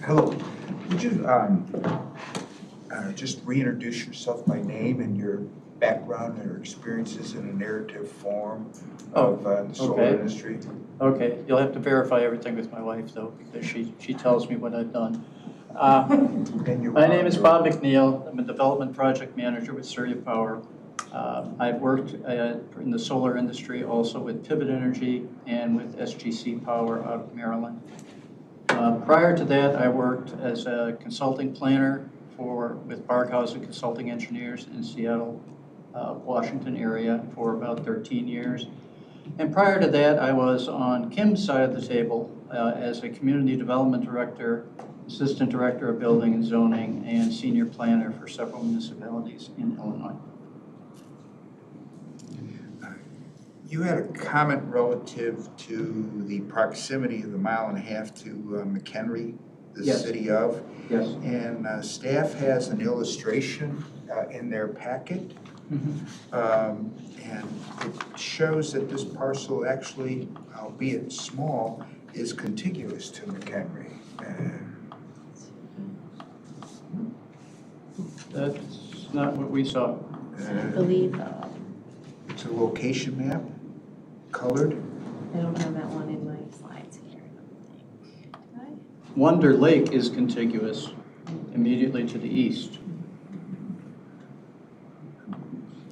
S6: Hello. Would you just reintroduce yourself by name and your background or experiences in a narrative form of the solar
S7: okay.
S6: industry?
S7: Okay, you'll have to verify everything with my wife though, because she tells me what I've done. My name is Bob McNeil. I'm a development project manager with Surya Power. I've worked in the solar industry also with Pivot Energy and with SGC Power out of Maryland. Prior to that, I worked as a consulting planner with Barkhausen Consulting Engineers in Seattle, Washington area for about 13 years. And prior to that, I was on Kim's side of the table as a community development director, assistant director of building and zoning, and senior planner for several municipalities in Illinois.
S6: You had a comment relative to the proximity of the 1.5 miles to McHenry, the
S7: Yes.
S6: city of.
S7: Yes.
S6: And staff has an illustration in their packet. And it shows that this parcel actually, albeit small, is contiguous to McHenry.
S7: That's not what we saw.
S5: I believe,
S6: It's a location map, colored.
S5: I don't have that one in my slides here, I don't think.
S7: Wonder Lake is contiguous immediately to the east.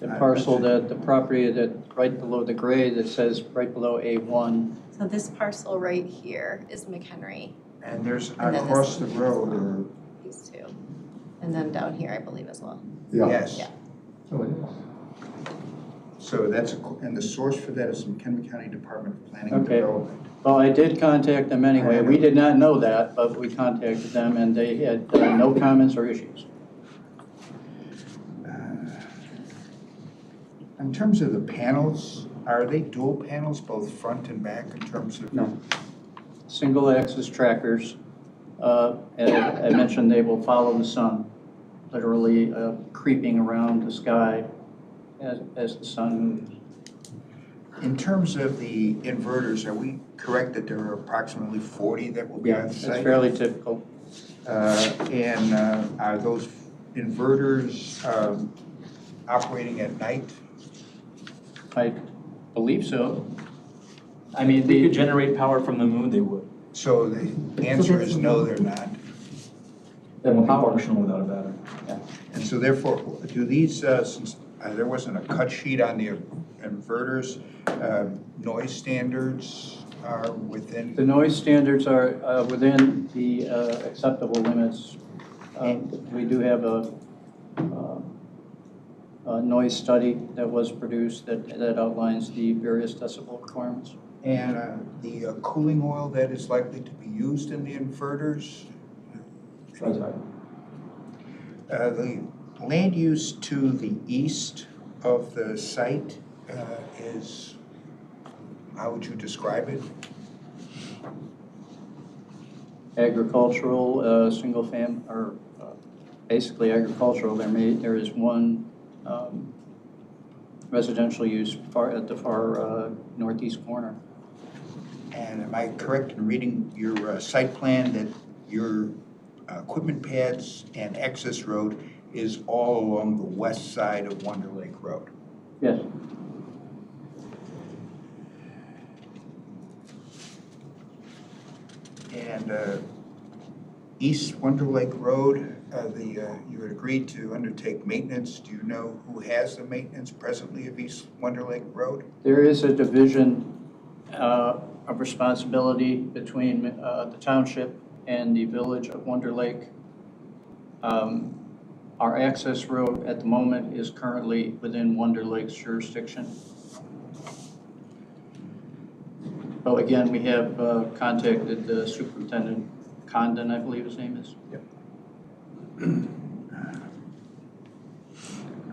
S7: The parcel the property that right below the gray that says right below A1.
S12: So this parcel right here is McHenry,
S6: And there's
S12: And then
S6: across
S12: this-
S6: the road, or,
S12: these two. And then down here, I believe as well.
S6: yes.
S12: Yeah.
S6: So that's, and the source for that is McHenry County Department of Planning and
S7: Okay.
S6: Development.
S7: Well, I did contact them anyway. We did not know that, but we contacted them and they had no comments or issues.
S6: In terms of the panels, are they dual panels, both front and back in terms of?
S7: No. Single axis trackers. As I mentioned, they will follow the sun, literally creeping around the sky as the sun moves.
S6: In terms of the inverters, are we correct that there are approximately 40 that will be on
S7: It's
S6: site?
S7: fairly typical.
S6: And are those inverters operating at night?
S7: I believe so. I mean,
S9: If they could generate power from the moon, they would.
S6: So the answer is no, they're not.
S9: They won't be functional without a battery.
S6: And so therefore, do these, since there wasn't a cut sheet on the inverters, noise standards are within?
S7: The noise standards are within the acceptable limits. We do have a noise study that was produced that outlines the various decibel requirements.
S6: And the cooling oil that is likely to be used in the inverters? The land use to the east of the site is, how would you describe it?
S7: Agricultural, single or basically agricultural. There is one residential use at the far northeast corner.
S6: And am I correct in reading your site plan that your equipment pads and access road is all along the west side of Wonder Lake Road?
S7: Yes.
S6: And East Wonder Lake Road, you had agreed to undertake maintenance. Do you know who has the maintenance presently of East Wonder Lake Road?
S7: There is a division of responsibility between the township and the village of Wonder Lake. Our access road at the moment is currently within Wonder Lake's jurisdiction. But again, we have contacted the Superintendent Condon, I believe his name is.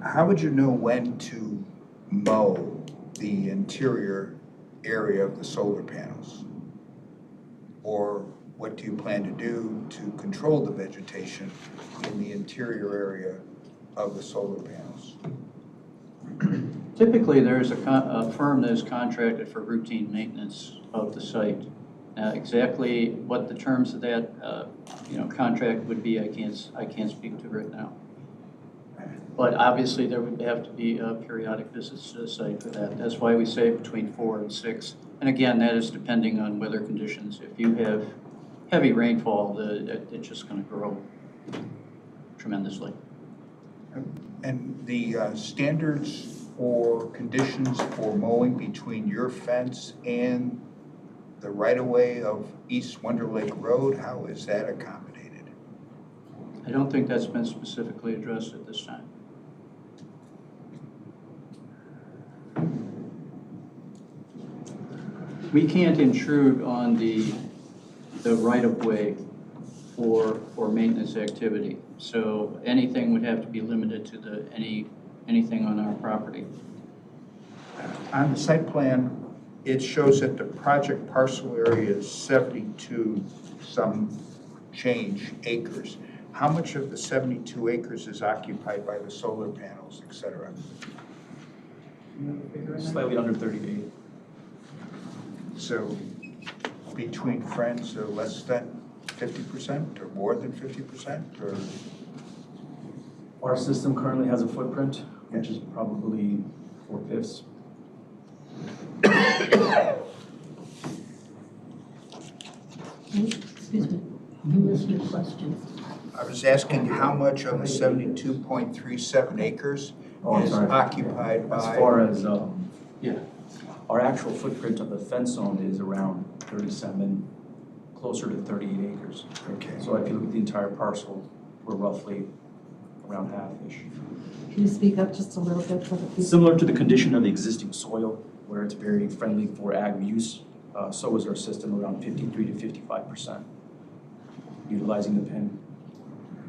S6: How would you know when to mow the interior area of the solar panels? Or what do you plan to do to control the vegetation in the interior area of the solar panels?
S7: Typically, there is a firm that is contracted for routine maintenance of the site. Exactly what the terms of that, contract would be, I can't speak to right now. But obviously, there would have to be periodic visits to the site for that. That's why we say between 4 and 6. And again, that is depending on weather conditions. If you have heavy rainfall, it's just going to grow tremendously.
S6: And the standards or conditions for mowing between your fence and the right-of-way of East Wonder Lake Road, how is that accommodated?
S7: I don't think that's been specifically addressed at this time. We can't intrude on the right-of-way for maintenance activity. So anything would have to be limited to anything on our property.
S6: On the site plan, it shows that the project parcel area is 72 some change acres. How much of the 72 acres is occupied by the solar panels, et cetera?
S9: Slightly under 38.
S6: So between friends, less than 50% or more than 50%, or?
S9: Our system currently has a footprint, which is probably 4/5.
S13: Excuse me, you missed your question.
S6: I was asking how much of the 72.37 acres is
S9: sorry.
S6: occupied by?
S9: As far as, our actual footprint of the fence zone is around 37, closer to 38 acres.
S6: Okay.
S9: So if you look at the entire parcel, we're roughly around half-ish.
S1: Can you speak up just a little bit for the people?
S9: Similar to the condition of the existing soil, where it's very friendly for ag use, so is our system around 53 to 55%, utilizing the PIN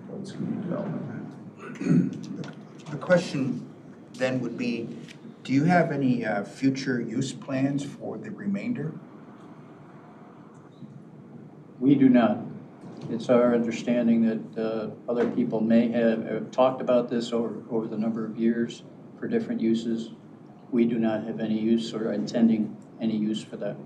S9: for its community development.
S6: The question then would be, do you have any future use plans for the remainder?
S7: We do not. It's our understanding that other people may have talked about this over the number of years for different uses. We do not have any use or intending any use for that.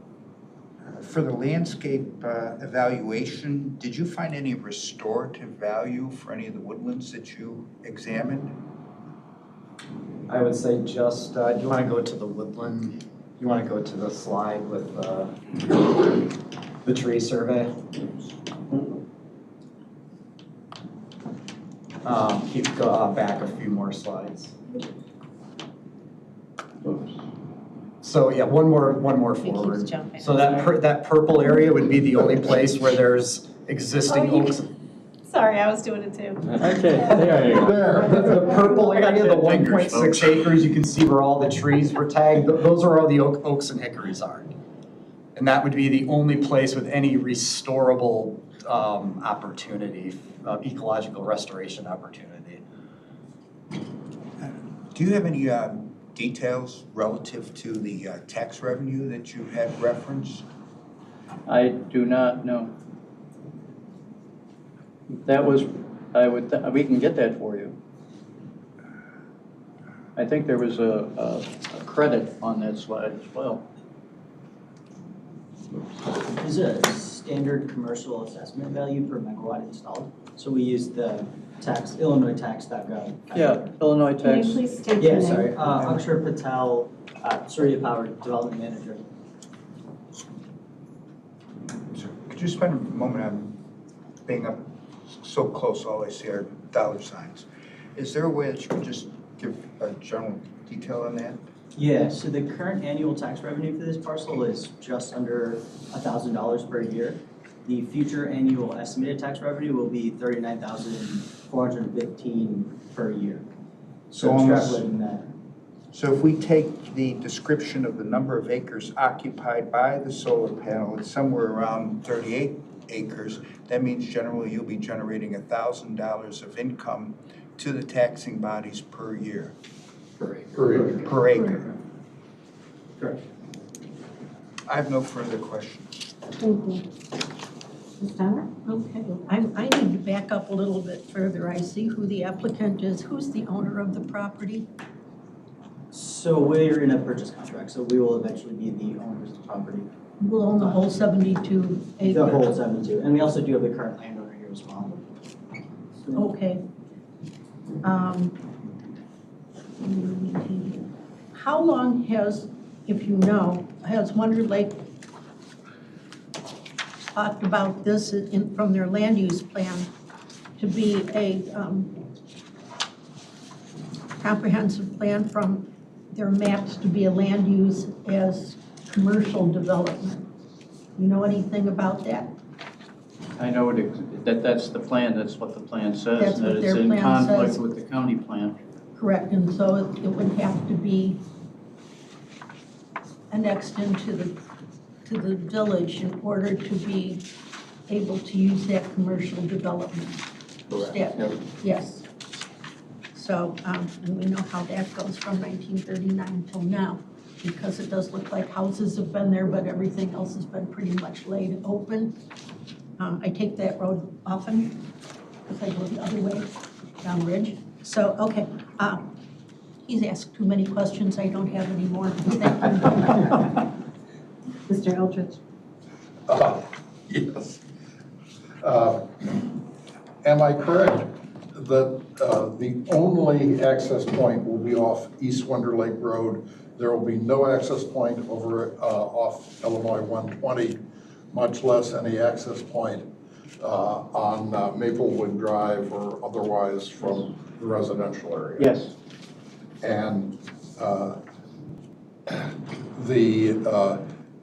S6: For the landscape evaluation, did you find any restorative value for any of the woodlands that you examined?
S8: I would say just, do you want to go to the woodland? You want to go to the slide with the tree survey? Keep back a few more slides. So yeah, one more
S12: He keeps
S8: forward.
S12: jumping.
S8: So that purple area would be the only place where there's existing
S12: Oh, you
S8: oaks.
S12: Sorry, I was doing it too.
S8: Okay, there you go. The purple area, the 1.6 acres, you can see where all the trees were tagged. Those are where all the oaks and hickories are. And that would be the only place with any restorable opportunity, ecological restoration opportunity.
S6: Do you have any details relative to the tax revenue that you had referenced?
S7: I do not know. That was, we can get that for you. I think there was a credit on that slide as well.
S14: There's a standard commercial assessment value per megawatt installed. So we use the Illinois tax.gov.
S7: Yeah, Illinois
S1: Can
S7: tax.
S1: you please state your
S14: Yeah,
S1: name?
S14: sorry. Akshar Patel, Surya Power Development Manager.
S6: Could you spend a moment on being up so close, all I see are dollar signs. Is there a way that you can just give a general detail on that?
S14: Yeah, so the current annual tax revenue for this parcel is just under $1,000 per year. The future annual estimated tax revenue will be $39,415 per year. So extrapolating that.
S6: So if we take the description of the number of acres occupied by the solar panel, it's somewhere around 38 acres, that means generally you'll be generating $1,000 of income to the taxing bodies per year.
S8: Per acre.
S6: Per acre.
S14: Correct.
S6: I have no further questions.
S1: Thank you. Ms. Donner?
S13: Okay, I need to back up a little bit further. I see who the applicant is. Who's the owner of the property?
S14: So we're in a purchase contract, so we will eventually be the owners of the property.
S13: We'll own the whole 72 acres?
S14: The whole 72, and we also do have the current landowner here as well.
S13: Okay. How long has, if you know, has Wonder Lake talked about this from their land use plan to be a comprehensive plan from their maps to be a land use as commercial development? You know anything about that?
S7: I know that's the plan, that's what the plan says.
S13: That's what
S7: that
S13: their
S7: it's in
S13: plan
S7: conflict
S13: says.
S7: with the county plan.
S13: Correct, and so it would have to be annexed into the village in order to be able to use that commercial development.
S7: Correct.
S13: Yep. Yes. So, and we know how that goes from 1939 till now, because it does look like houses have been there, but everything else has been pretty much laid open. I take that road often, because I go the other way down Ridge. So, okay, he's asked too many questions, I don't have any more. Thank you.
S1: Mr. Eldridge?
S3: Yes. Am I correct that the only access point will be off East Wonder Lake Road? There will be no access point over off Illinois 120, much less any access point on Maplewood Drive or otherwise from the residential area?
S7: Yes.
S3: And the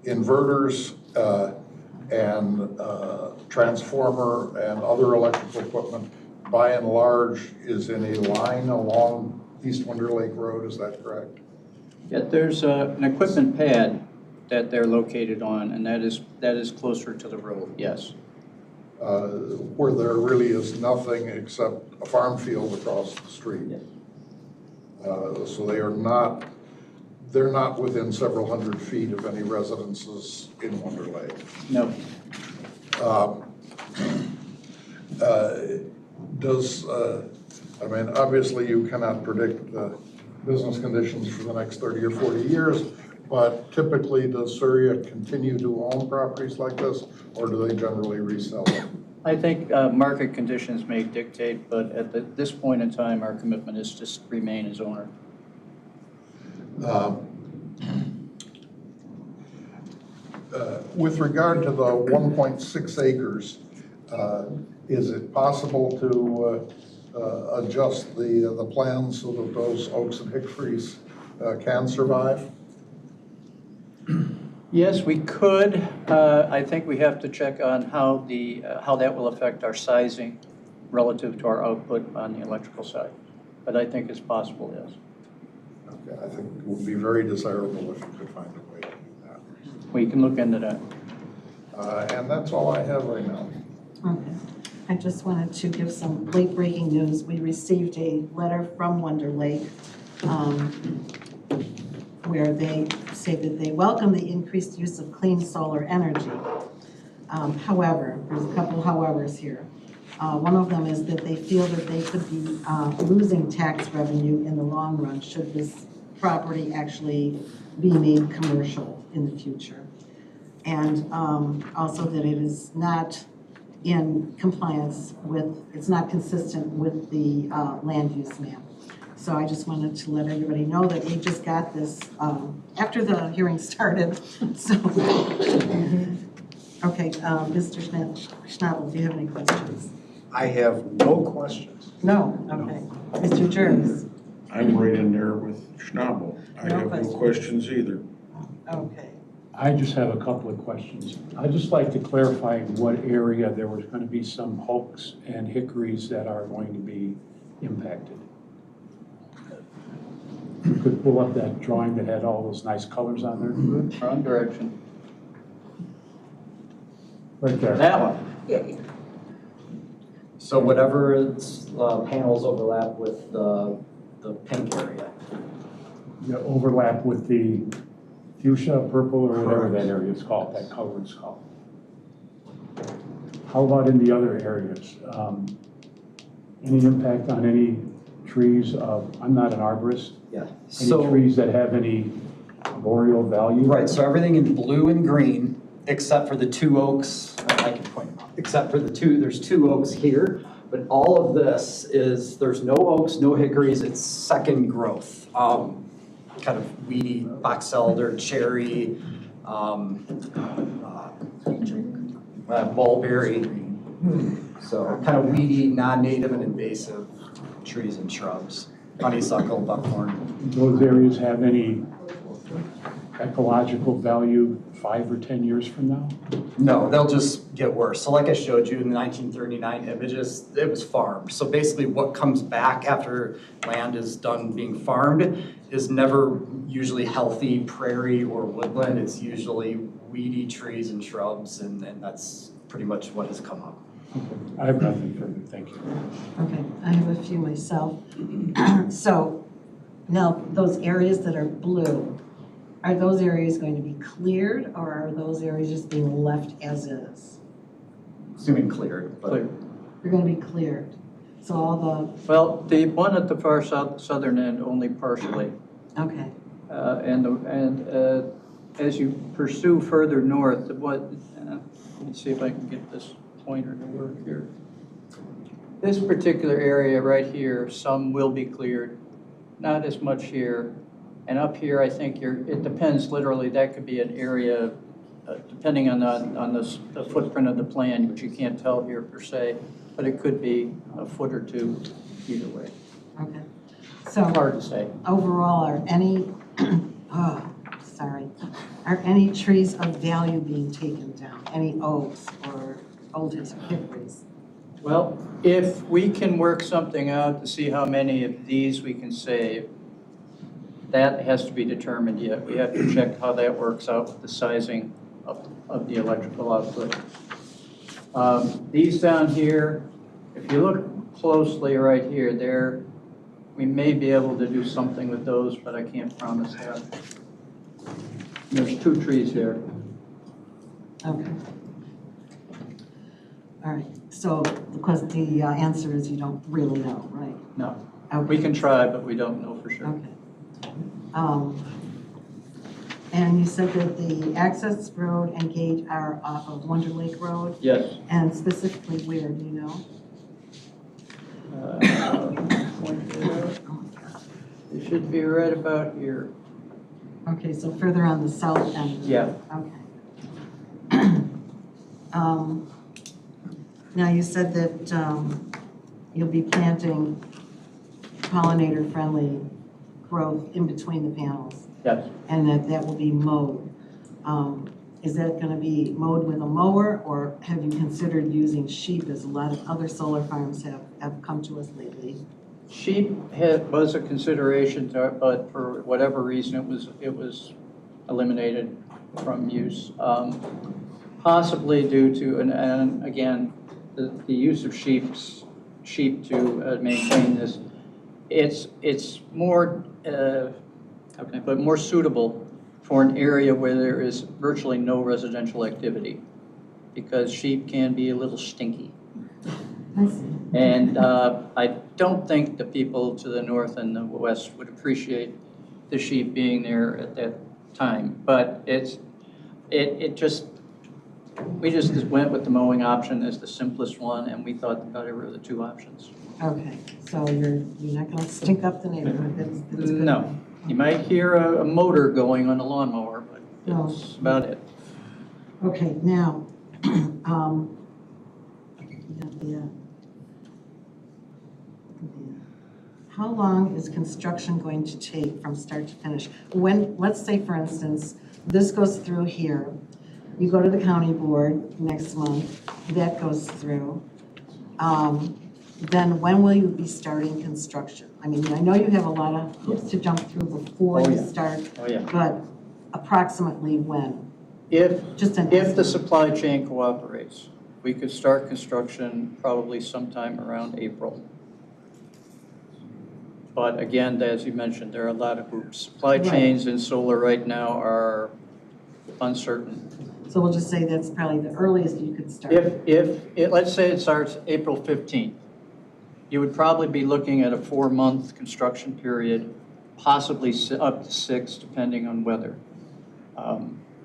S3: inverters and transformer and other electrical equipment, by and large, is in a line along East Wonder Lake Road, is that correct?
S7: Yeah, there's an equipment pad that they're located on, and that is closer to the road, yes.
S3: Where there really is nothing except a farm field across the street.
S14: Yes.
S3: So they're not within several hundred feet of any residences in Wonder Lake.
S7: No.
S3: I mean, obviously you cannot predict the business conditions for the next 30 or 40 years, but typically does Surya continue to own properties like this, or do they generally resell them?
S7: I think market conditions may dictate, but at this point in time, our commitment is to remain as owner.
S3: With regard to the 1.6 acres, is it possible to adjust the plans so that those oaks and hickories can survive?
S7: Yes, we could. I think we have to check on how that will affect our sizing relative to our output on the electrical side. But I think it's possible, yes.
S3: Okay, I think it would be very desirable if you could find a way to do that.
S7: We can look into that.
S3: And that's all I have right now.
S1: Okay. I just wanted to give some late breaking news. We received a letter from Wonder Lake where they say that they welcome the increased use of clean solar energy. However, there's a couple howevers here. One of them is that they feel that they could be losing tax revenue in the long run should this property actually be made commercial in the future. And also that it is not in compliance with, it's not consistent with the land use map. So I just wanted to let everybody know that we just got this after the hearing started. So, okay, Mr. Schnabel, do you have any questions?
S6: I have no questions.
S1: No, okay. Mr. Jervis?
S3: I'm right in there with Schnabel. I
S1: No
S3: have
S1: questions.
S3: no questions either.
S1: Okay.
S2: I just have a couple of questions. I'd just like to clarify in what area there was going to be some oaks and hickories that are going to be impacted. You could pull up that drawing that had all those nice colors on there.
S7: Wrong direction.
S2: Right there.
S7: That one.
S8: So whatever panels overlap with the pink area.
S2: The overlap with the fuchsia, purple, or whatever that area is called, that color is called. How about in the other areas? Any impact on any trees of, I'm not an arborist,
S8: Yeah.
S2: any trees that have any arboreal value?
S8: Right, so everything in blue and green except for the two oaks, I can point them out, except for there's two oaks here, but all of this there's no oaks, no hickories, it's second growth. Kind of weedy box elder, cherry, mulberry. So kind of weedy, non-native and invasive trees and shrubs, honeysuckle, buckthorn.
S2: Those areas have any ecological value 5 or 10 years from now?
S8: No, they'll just get worse. So like I showed you in the 1939 images, it was farmed. So basically what comes back after land is done being farmed is never usually healthy prairie or woodland. It's usually weedy trees and shrubs, and that's pretty much what has come up.
S2: I have nothing further, thank you.
S1: Okay, I have a few myself. So now those areas that are blue, are those areas going to be cleared, or are those areas just being left as is?
S8: Assuming cleared.
S7: Clear.
S1: They're going to be cleared. So all
S7: Well, the one at the far southern end only partially.
S1: the, okay,
S7: As you pursue further north, let me see if I can get this pointer to work here. This particular area right here, some will be cleared, not as much here. And up here, I think it depends literally, that could be an area, depending on the footprint of the plan, which you can't tell here per se, but it could be a foot or two either way.
S1: okay. So
S7: Hard to say.
S1: overall, are any, are any trees of value being taken down? Any oaks or old hickories?
S7: Well, if we can work something out to see how many of these we can save, that has to be determined yet. We have to check how that works out with the sizing of the electrical output. These down here, if you look closely right here, we may be able to do something with those, but I can't promise that. There's 2 trees here.
S1: Okay. All right, so because the answer is you don't really know, right?
S7: No,
S1: Okay.
S7: we can try, but we don't know for sure.
S1: Okay. And you said that the access road and gate are off of Wonder Lake Road?
S7: Yes.
S1: And specifically where, do you know?
S7: It should be right about here.
S1: Okay, so further on the south end?
S7: Yeah.
S1: Okay. Now, you said that you'll be planting pollinator-friendly growth in between the panels,
S7: Yes.
S1: and that will be mowed. Is that going to be mowed with a mower, or have you considered using sheep, as a lot of other solar farms have come to us lately?
S7: Sheep was a consideration, but for whatever reason, it was eliminated from use. Possibly due to, and again, the use of sheep to maintain this. It's more, how can I put it, more suitable for an area where there is virtually no residential activity, because sheep can be a little stinky.
S1: I see.
S7: And I don't think the people to the north and the west would appreciate the sheep being there at that time. But we just went with the mowing option as the simplest one, and we thought the better were the 2 options.
S1: Okay, so you're not going to stink up the neighborhood. That's good.
S7: No, you might hear a motor going on a lawnmower, but that's about it.
S1: Okay, now, how long is construction going to take from start to finish? Let's say, for instance, this goes through here, you go to the county board next month, that goes through. Then when will you be starting construction? I mean, I know you have a lot of hoops to jump through before you start, but approximately when?
S7: If the supply chain cooperates, we could start construction probably sometime around April. But again, as you mentioned, there are a lot of hoops. Supply chains in solar right now are uncertain.
S1: So we'll just say that's probably the earliest you could start.
S7: Let's say it starts April 15th, you would probably be looking at a 4-month construction period, possibly up to 6, depending on weather.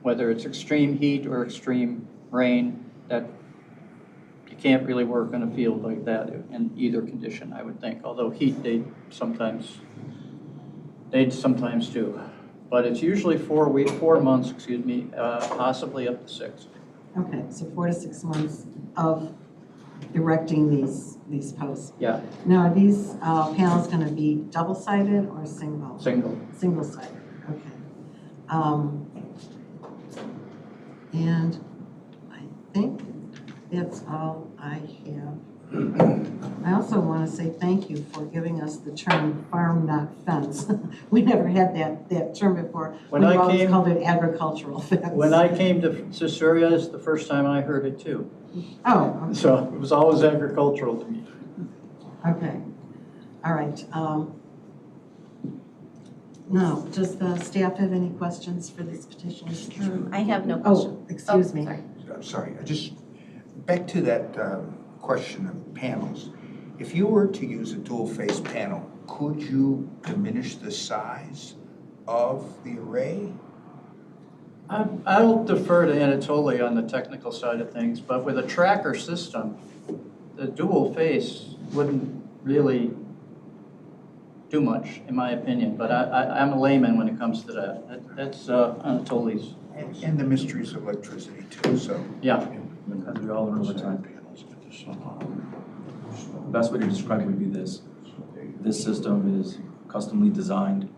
S7: whether it's extreme heat or extreme rain, that you can't really work in a field like that in either condition, I would think. Although heat, they'd sometimes do. But it's usually 4 months, possibly up to 6.
S1: Okay, so 4 to 6 months of erecting these posts.
S7: Yeah,
S1: Now, are these panels going to be double-sided or single?
S7: single.
S1: Single-sided, okay. And I think that's all I have. I also want to say thank you for giving us the term farm, not fence. We never had that term before.
S7: When
S1: We
S7: I
S1: always
S7: came-
S1: called it agricultural fence.
S7: When I came to Surrey, it's the first time I heard it too.
S1: Oh, okay.
S7: So it was always agricultural to me.
S1: Okay, all right. Now, does the staff have any questions for this petition?
S5: I have no question.
S1: Oh, excuse me.
S5: Sorry.
S6: I'm sorry, back to that question of panels. If you were to use a dual-face panel, could you diminish the size of the array?
S7: I'll defer to Anatoly on the technical side of things, but with a tracker system, the dual face wouldn't really do much, in my opinion. But I'm a layman when it comes to that. That's Anatoly's.
S6: And the mysteries of electricity too, so.
S7: Yeah.
S9: As we all learn over time. The best way to describe it would be this. This system is customly designed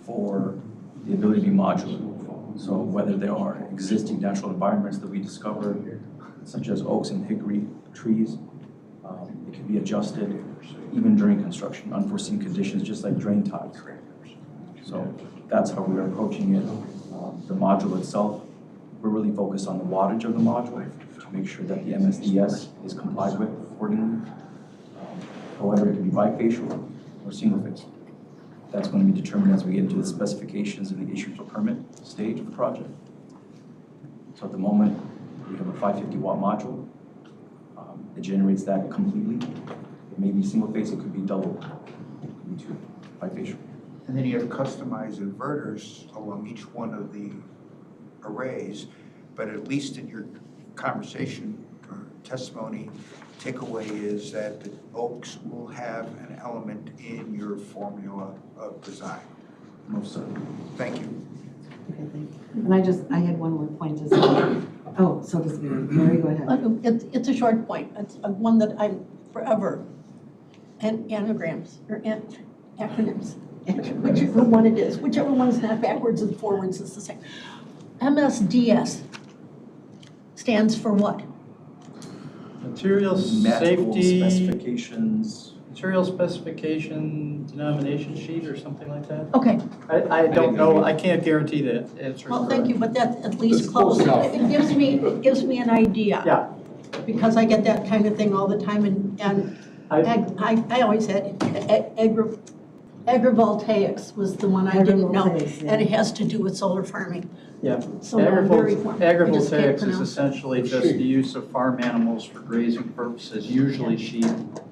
S9: for the ability to be modular. So whether there are existing natural environments that we discover, such as oaks and hickory trees, it can be adjusted even during construction, unforeseen conditions, just like drain tides. So that's how we're approaching it. The module itself, we're really focused on the wattage of the module to make sure that the MSDS is complied with accordingly. However, it can be bifacial or single phase. That's going to be determined as we get into the specifications and the issues of permit stage of the project. So at the moment, we have a 550 watt module. It generates that completely. It may be single phase, it could be double, it could be two, bifacial.
S6: And then you have customized inverters along each one of the arrays, but at least in your conversation or testimony, takeaway is that the oaks will have an element in your formula of design.
S9: Most certainly.
S6: Thank you.
S1: Okay, thank you. And I had one more point as well. Oh, so does Mary. Mary, go ahead.
S13: It's a short point. It's one that I'm forever, and anagrams, or acronyms, whichever one it is, whichever one is not backwards and forwards is the same. MSDS stands for what?
S7: Material
S9: Magical
S7: safety,
S9: specifications.
S7: material specification denomination sheet or something like that.
S13: Okay,
S7: I don't know, I can't guarantee that answer.
S13: well, thank you, but that's at least
S3: It's
S13: close.
S3: close enough.
S13: It gives me an idea.
S7: Yeah.
S13: Because I get that kind of thing all the time, and I always had agrivoltaics was the one I didn't know,
S1: Agrivoltaics, yeah.
S13: and it has to do with solar farming.
S7: Yeah.
S13: So I'm very I just can't
S7: Agrivoltaics is
S13: pronounce.
S7: essentially just the use of farm animals for grazing purposes, usually sheep,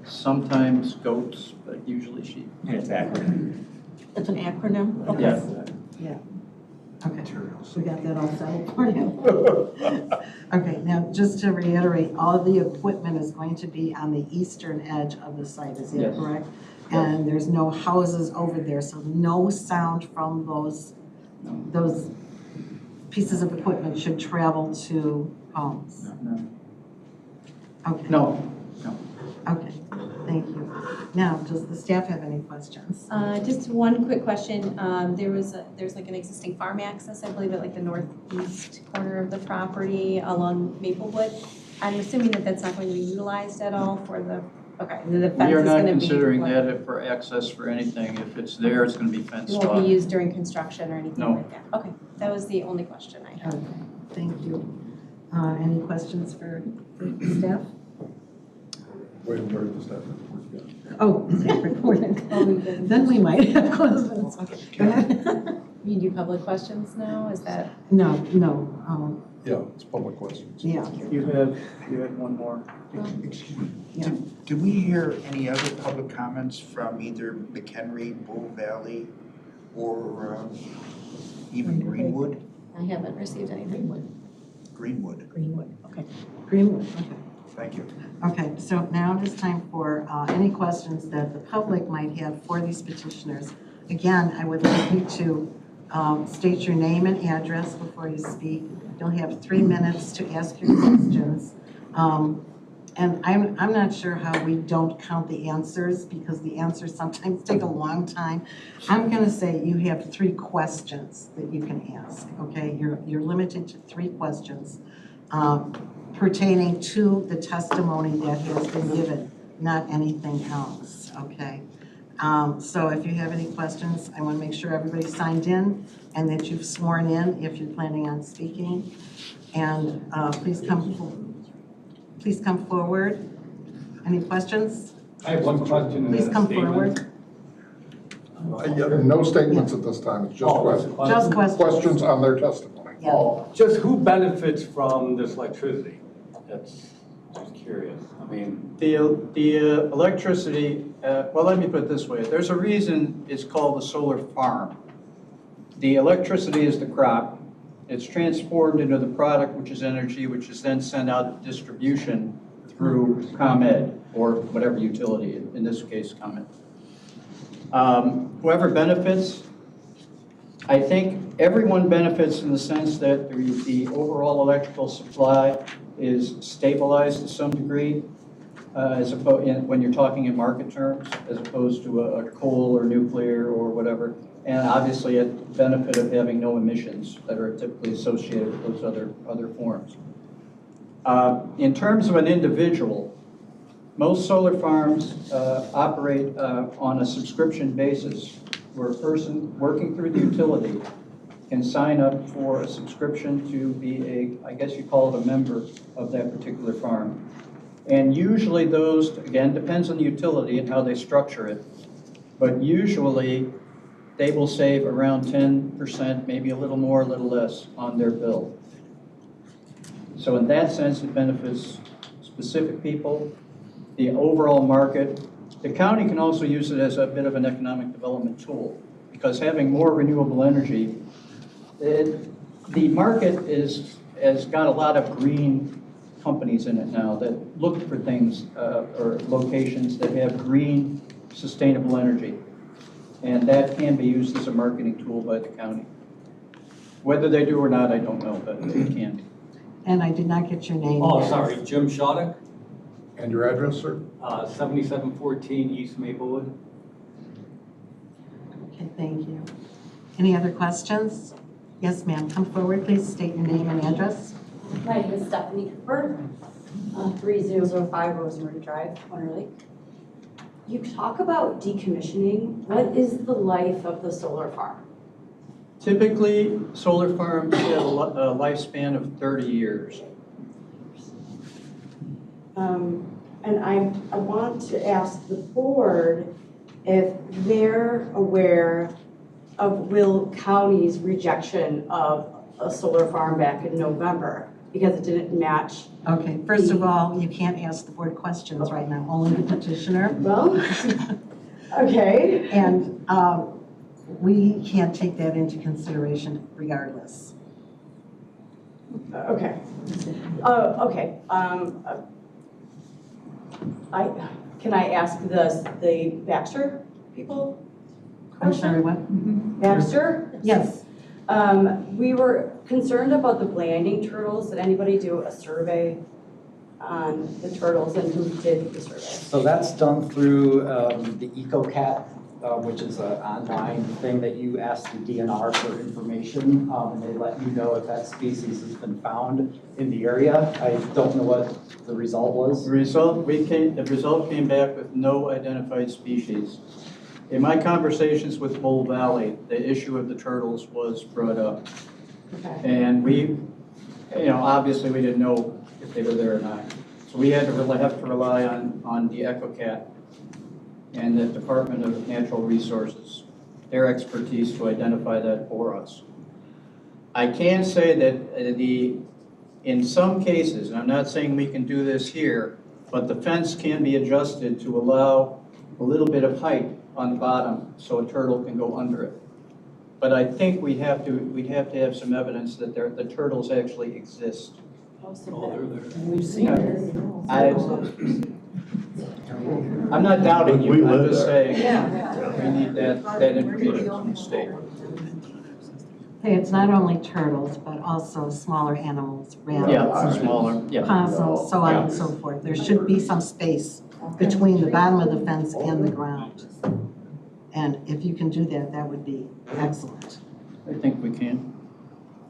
S7: sometimes goats, but usually sheep.
S11: And it's accurate.
S13: It's an acronym? Okay.
S7: Yeah.
S1: Yeah. Okay, we got that all settled for you. Okay, now just to reiterate, all the equipment is going to be on the eastern edge of the site, is that
S7: Yes.
S1: correct? And there's no houses over there, so no sound from those pieces of equipment should travel to homes?
S7: No.
S1: Okay.
S7: No.
S1: Okay, thank you. Now, does the staff have any questions?
S5: Just one quick question. There's like an existing farm access, I believe, at like the northeast corner of the property along Maplewood. I'm assuming that that's not going to be utilized at all for the, okay, the fence
S7: We are
S5: is
S7: not
S5: going to be.
S7: considering
S5: like-
S7: that for access for anything. If it's there, it's going to be fenced
S5: It won't
S7: off.
S5: be used during construction or anything
S7: No.
S5: like that? Okay, that was the only question I had.
S1: Okay, thank you. Any questions for the staff?
S3: Wait, where did the staff report go?
S1: Oh, staff report. Then we might have questions. Okay, go ahead.
S5: You do public questions now, is that?
S1: No,
S3: Yeah, it's public questions.
S1: yeah.
S7: You have one more.
S6: Excuse me.
S1: Yeah.
S6: Did we hear any other public comments from either McHenry, Bull Valley, or even Greenwood?
S12: I haven't received anything.
S6: Greenwood.
S13: Greenwood, okay.
S1: Greenwood, okay.
S6: Thank you.
S1: Okay, so now it is time for any questions that the public might have for these petitioners. Again, I would like you to state your name and address before you speak. You'll have 3 minutes to ask your questions. And I'm not sure how we don't count the answers because the answers sometimes take a long time. I'm gonna say you have 3 questions that you can ask, okay? You're limited to 3 questions pertaining to the testimony that has been given, not anything else, okay? So if you have any questions, I wanna make sure everybody's signed in and that you've sworn in if you're planning on speaking. And please come forward. Any questions?
S2: I have one question.
S1: Please come forward.
S3: No statements at this time, it's just questions.
S1: Just questions.
S3: Questions on their testimony.
S1: Yeah.
S15: Just who benefits from this electricity? That's just curious. I mean,
S7: The electricity, well, let me put it this way. There's a reason it's called a solar farm. The electricity is the crop. It's transformed into the product, which is energy, which is then sent out to distribution through ComEd, or whatever utility, in this case, ComEd. Whoever benefits, I think everyone benefits in the sense that the overall electrical supply is stabilized to some degree, as opposed, when you're talking in market terms, as opposed to a coal or nuclear or whatever. And obviously a benefit of having no emissions that are typically associated with those other forms. In terms of an individual, most solar farms operate on a subscription basis where a person working through the utility can sign up for a subscription to be I guess you call it a member of that particular farm. And usually those, again, depends on the utility and how they structure it, but usually they will save around 10%, maybe a little more, a little less on their bill. So in that sense, it benefits specific people, the overall market. The county can also use it as a bit of an economic development tool because having more renewable energy, the market has got a lot of green companies in it now that look for things or locations that have green, sustainable energy. And that can be used as a marketing tool by the county. Whether they do or not, I don't know, but they can.
S1: And I did not get your name.
S15: oh, sorry, Jim Shoddock,
S3: And your address, sir?
S15: 7714 East Maplewood.
S1: Okay, thank you. Any other questions? Yes, ma'am. Come forward, please. State your name and address.
S16: My name is Stephanie Cooper, 3005 Rosemary Drive, Winter Lake. You talk about decommissioning. What is the life of the solar farm?
S7: Typically, solar farms have a lifespan of 30 years.
S16: And I want to ask the board if they're aware of Will County's rejection of a solar farm back in November because it didn't match.
S1: Okay, first of all, you can't ask the board questions right now, only the petitioner.
S16: Well, okay.
S1: And we can't take that into consideration regardless.
S16: Okay. Okay. Can I ask the Baxter people?
S1: I'm sorry, what?
S16: Baxter?
S1: Yes.
S16: We were concerned about the blanding turtles. Did anybody do a survey on the turtles and who did the survey?
S8: So that's done through the EcoCat, which is an online thing that you ask the DNR for information, and they let you know if that species has been found in the area. I don't know what the result was.
S7: The result came back with no identified species. In my conversations with Bull Valley, the issue of the turtles was brought up.
S16: Okay.
S7: And we, obviously we didn't know if they were there or not. So we had to rely on the EcoCat and the Department of Natural Resources, their expertise to identify that for us. I can say that in some cases, and I'm not saying we can do this here, but the fence can be adjusted to allow a little bit of height on the bottom so a turtle can go under it. But I think we'd have to have some evidence that the turtles actually exist.
S13: We've seen it.
S7: I'm not doubting
S15: We
S7: you, I'm
S15: live
S7: just
S15: there.
S7: saying, we need that information from the state.
S1: Hey, it's not only turtles, but also smaller animals, rabbits.
S7: Yeah, smaller, yeah.
S1: Possums, so on and so forth. There should be some space between the bottom of the fence and the ground. And if you can do that, that would be excellent.
S7: I think we can.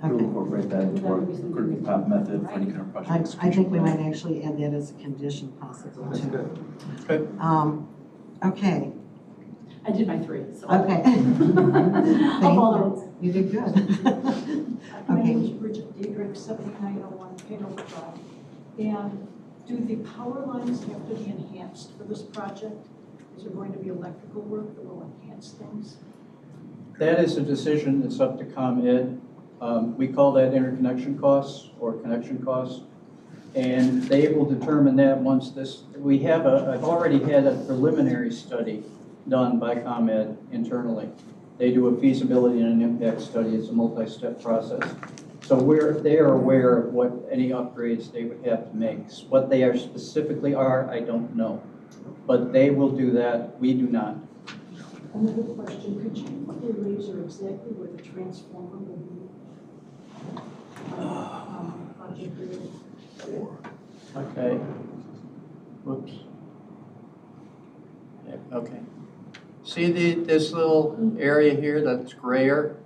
S9: We'll
S1: Okay.
S9: incorporate that into our critical path method for any kind of project.
S1: I think we might actually add that as a condition possible
S9: That's
S1: too.
S9: good.
S7: Good.
S1: Okay,
S13: I did my 3, so.
S1: okay. Thank you. You did good.
S10: My name is
S1: Okay,
S10: Bridget Diedrich, 7901 Payne Drive. And do the power lines have to be enhanced for this project? Is there going to be electrical work that will enhance things?
S7: That is a decision that's up to ComEd. We call that interconnection costs or connection costs. And they will determine that once this, I've already had a preliminary study done by ComEd internally. They do a feasibility and an impact study. It's a multi-step process. So they are aware of what any upgrades they would have to make. What they are specifically are, I don't know. But they will do that. We do not.
S10: Another question, could you put your laser exactly where the transformer will be? Project area?
S7: Okay. Whoops. Yeah, okay. See this little area here that's grayer?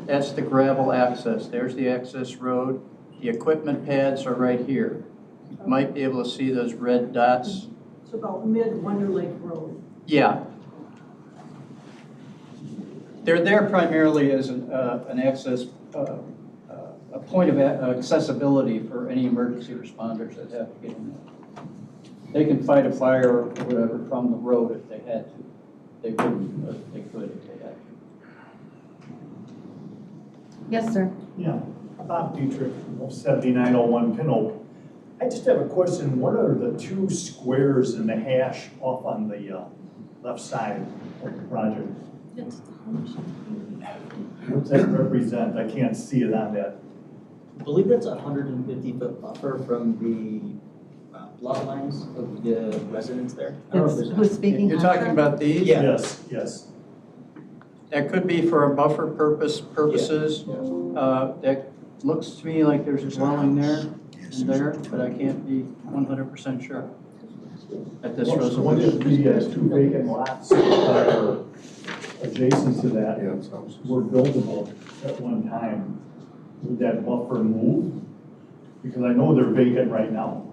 S7: That's the gravel access. There's the access road. The equipment pads are right here. You might be able to see those red dots.
S10: It's about mid-Wonder Lake Road.
S7: Yeah. They're there primarily as an access, a point of accessibility for any emergency responders that have to get in there. They can fight a fire or whatever from the road if they had to. They wouldn't, but they could if they had to.
S1: yes, sir.
S17: Yeah, Bob Dietrich, 7901 Pin Oak. I just have a question. What are the 2 squares in the hash off on the left side of the project? What's that represent? I can't see it on that.
S14: I believe that's a 150-foot buffer from the lot lines of the residents there. I don't know if there's
S1: Who's speaking?
S7: You're talking about these?
S14: Yeah.
S17: Yes, yes.
S7: That could be for a buffer purposes. That looks to me like there's a dwelling there and there, but I can't be 100% sure at this
S17: What if
S7: resolution.
S17: the 2 vacant lots that are adjacent to that were buildable at one time? Would that buffer move? Because I know they're vacant right now.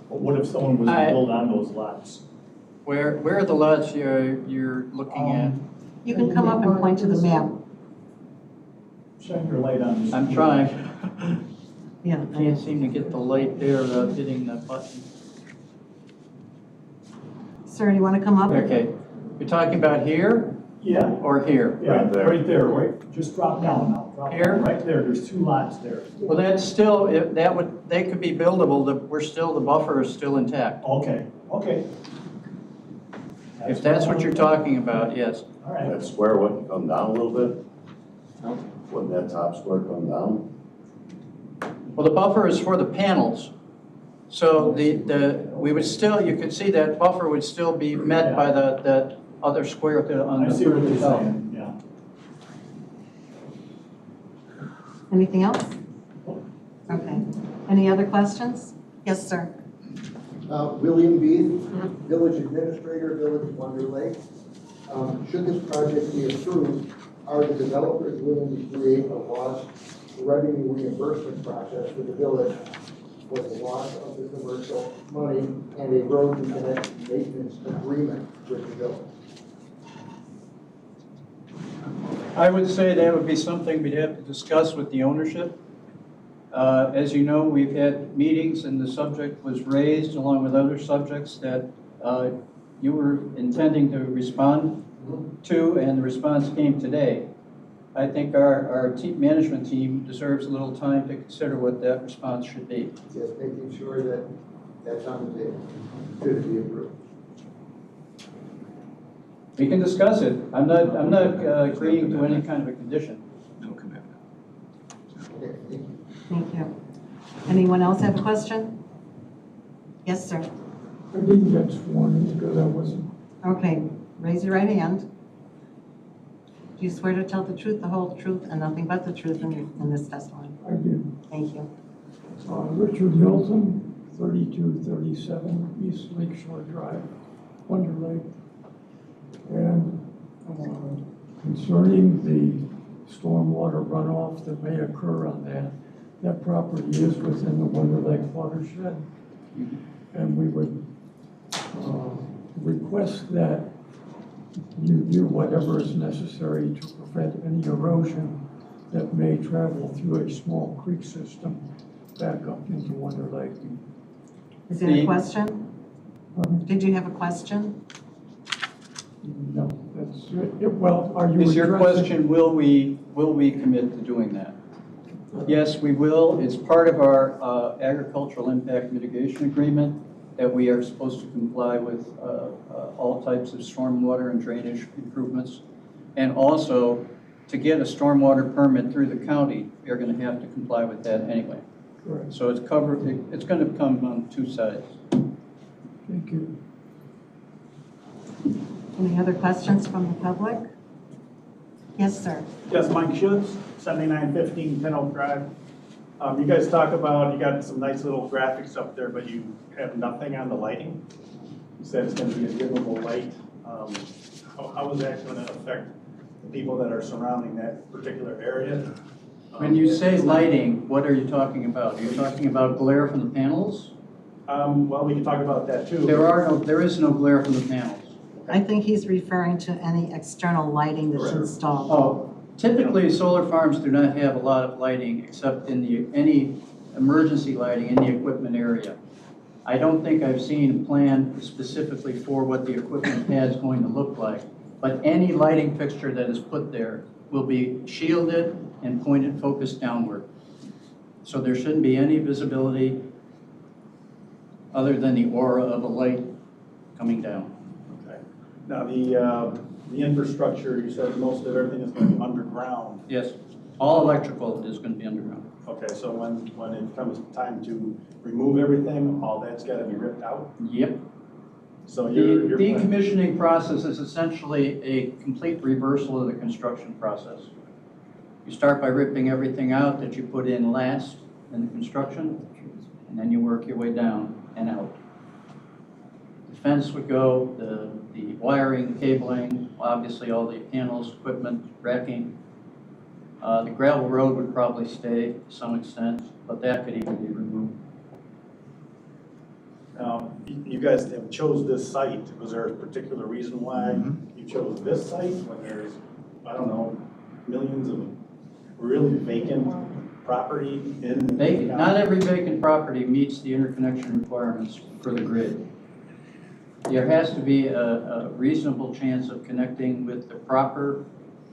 S17: But what if someone was to build on those lots?
S7: Where are the lots you're looking at?
S1: You can come up and point to the map.
S17: Shine your light on this.
S7: I'm trying.
S1: Yeah.
S7: I can't seem to get the light there without hitting the button.
S1: Sir, do you want to come up?
S7: Okay. You're talking about here
S17: Yeah,
S7: or here?
S17: yeah, right there, right? Just drop down now. Drop
S7: Here?
S17: down. Right there, there's 2 lots there.
S7: Well, that's still, they could be buildable. The buffer is still intact.
S17: Okay, okay.
S7: If that's what you're talking about, yes.
S17: All right.
S15: That square wouldn't come down a little bit? Wouldn't that top square come down?
S7: Well, the buffer is for the panels. So we would still, you could see that buffer would still be met by that other square on
S17: I
S7: the.
S17: see what you're saying, yeah.
S1: Anything else? Okay. Any other questions? Yes, sir.
S18: William Beath, Village Administrator, Village Wonder Lake. Should this project be approved, are the developers willing to create a lost revenue reimbursement process for the village for the loss of the commercial money and a road and connection maintenance agreement with the village?
S7: I would say that would be something we'd have to discuss with the ownership. As you know, we've had meetings and the subject was raised along with other subjects that you were intending to respond to, and the response came today. I think our management team deserves a little time to consider what that response should be.
S18: Just making sure that that's on the table, should it be approved.
S7: We can discuss it. I'm not agreeing to any kind of a condition.
S11: No commitment.
S18: Okay, thank you.
S1: Thank you. Anyone else have a question? Yes, sir.
S19: I didn't get sworn in because I wasn't.
S1: Okay, raise your right hand. Do you swear to tell the truth, the whole truth, and nothing but the truth in this testimony?
S19: I did.
S1: Thank you.
S19: Richard Hilton, 3237 East Lake Shore Drive, Wonder Lake. And concerning the stormwater runoff that may occur on that property is within the Wonder Lake watershed. And we would request that you do whatever is necessary to prevent any erosion that may travel through a small creek system back up into Wonder Lake.
S1: Is there a question? Did you have a question?
S19: No, that's it. Well, are you
S7: Is your
S19: addressing-
S7: question, will we commit to doing that? Yes, we will. It's part of our agricultural impact mitigation agreement that we are supposed to comply with all types of stormwater and drainage improvements. And also, to get a stormwater permit through the county, you're going to have to comply with that anyway.
S19: Correct.
S7: So it's covered. It's going to come on two sides.
S19: Thank you.
S1: Any other questions from the public? Yes, sir.
S20: Yes, Mike Schutz, 7915 Pin Oak Drive. You guys talk about, you got some nice little graphics up there, but you have nothing on the lighting. You said it's going to be a dimmable light. How is that going to affect the people that are surrounding that particular area?
S7: When you say lighting, what are you talking about? Are you talking about glare from the panels?
S20: Well, we can talk about that too.
S7: There is no glare from the panels.
S1: I think he's referring to any external lighting that's installed.
S7: Oh, typically solar farms do not have a lot of lighting except in any emergency lighting in the equipment area. I don't think I've seen a plan specifically for what the equipment pad is going to look like, but any lighting fixture that is put there will be shielded and pointed focused downward. So there shouldn't be any visibility other than the aura of a light coming down.
S20: Okay. Now the infrastructure, you said most of everything is going to be underground.
S7: Yes, all electrical is going to be underground.
S20: Okay, so when it comes time to remove everything, all that's got to be ripped out?
S7: Yep.
S20: So
S7: The
S20: your
S7: decommissioning process is essentially a complete reversal of the construction process. You start by ripping everything out that you put in last in the construction, and then you work your way down and out. The fence would go, the wiring, the cabling, obviously all the panels, equipment, racking. The gravel road would probably stay to some extent, but that could even be removed.
S20: Now, you guys have chose this site. Was there a particular reason why you chose this site when there's, I don't know, millions of really vacant property in the county?
S7: Not every vacant property meets the interconnection requirements for the grid. There has to be a reasonable chance of connecting with the proper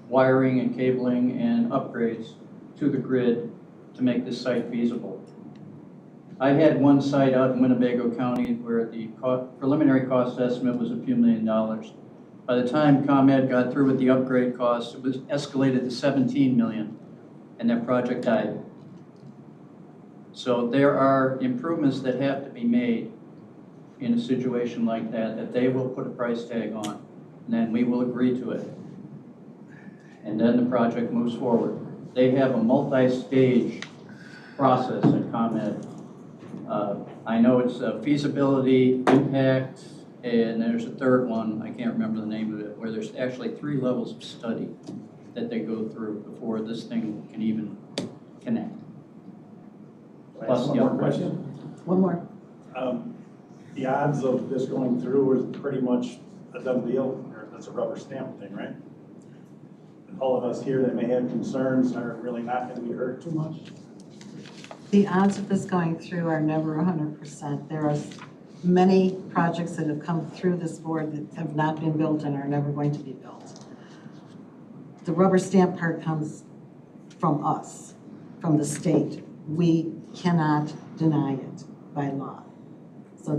S7: wiring and cabling and upgrades to the grid to make this site feasible. I had one site out in Winnebago County where the preliminary cost estimate was a few $1 million. By the time ComEd got through with the upgrade costs, it was escalated to 17 million, and that project died. So there are improvements that have to be made in a situation like that they will put a price tag on, and then we will agree to it. And then the project moves forward. They have a multi-stage process at ComEd. I know it's a feasibility, impact, and there's a third one, I can't remember the name of it, where there's actually 3 levels of study that they go through before this thing can even connect. Plus
S20: One
S7: the
S20: more
S7: upgrades.
S20: question.
S1: One more.
S20: The odds of this going through is pretty much a done deal, or that's a rubber stamp thing, right? And all of us here that may have concerns are really not going to be hurt too much.
S1: The odds of this going through are never 100%. There are many projects that have come through this board that have not been built and are never going to be built. The rubber stamp part comes from us, from the state. We cannot deny it by law. So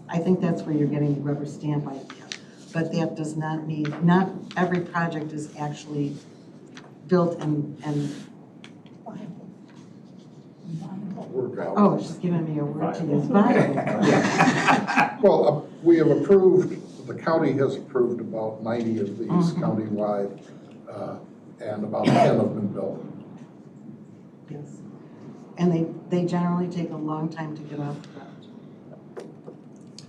S1: I think that's where you're getting the rubber stamp idea. but that does not mean, not every project is actually built and oh, she's giving me a word to use, viable.
S3: Well, we have approved, the county has approved about 90 of these countywide, and about 10 have been built.
S1: Yes. And they generally take a long time to get off the ground.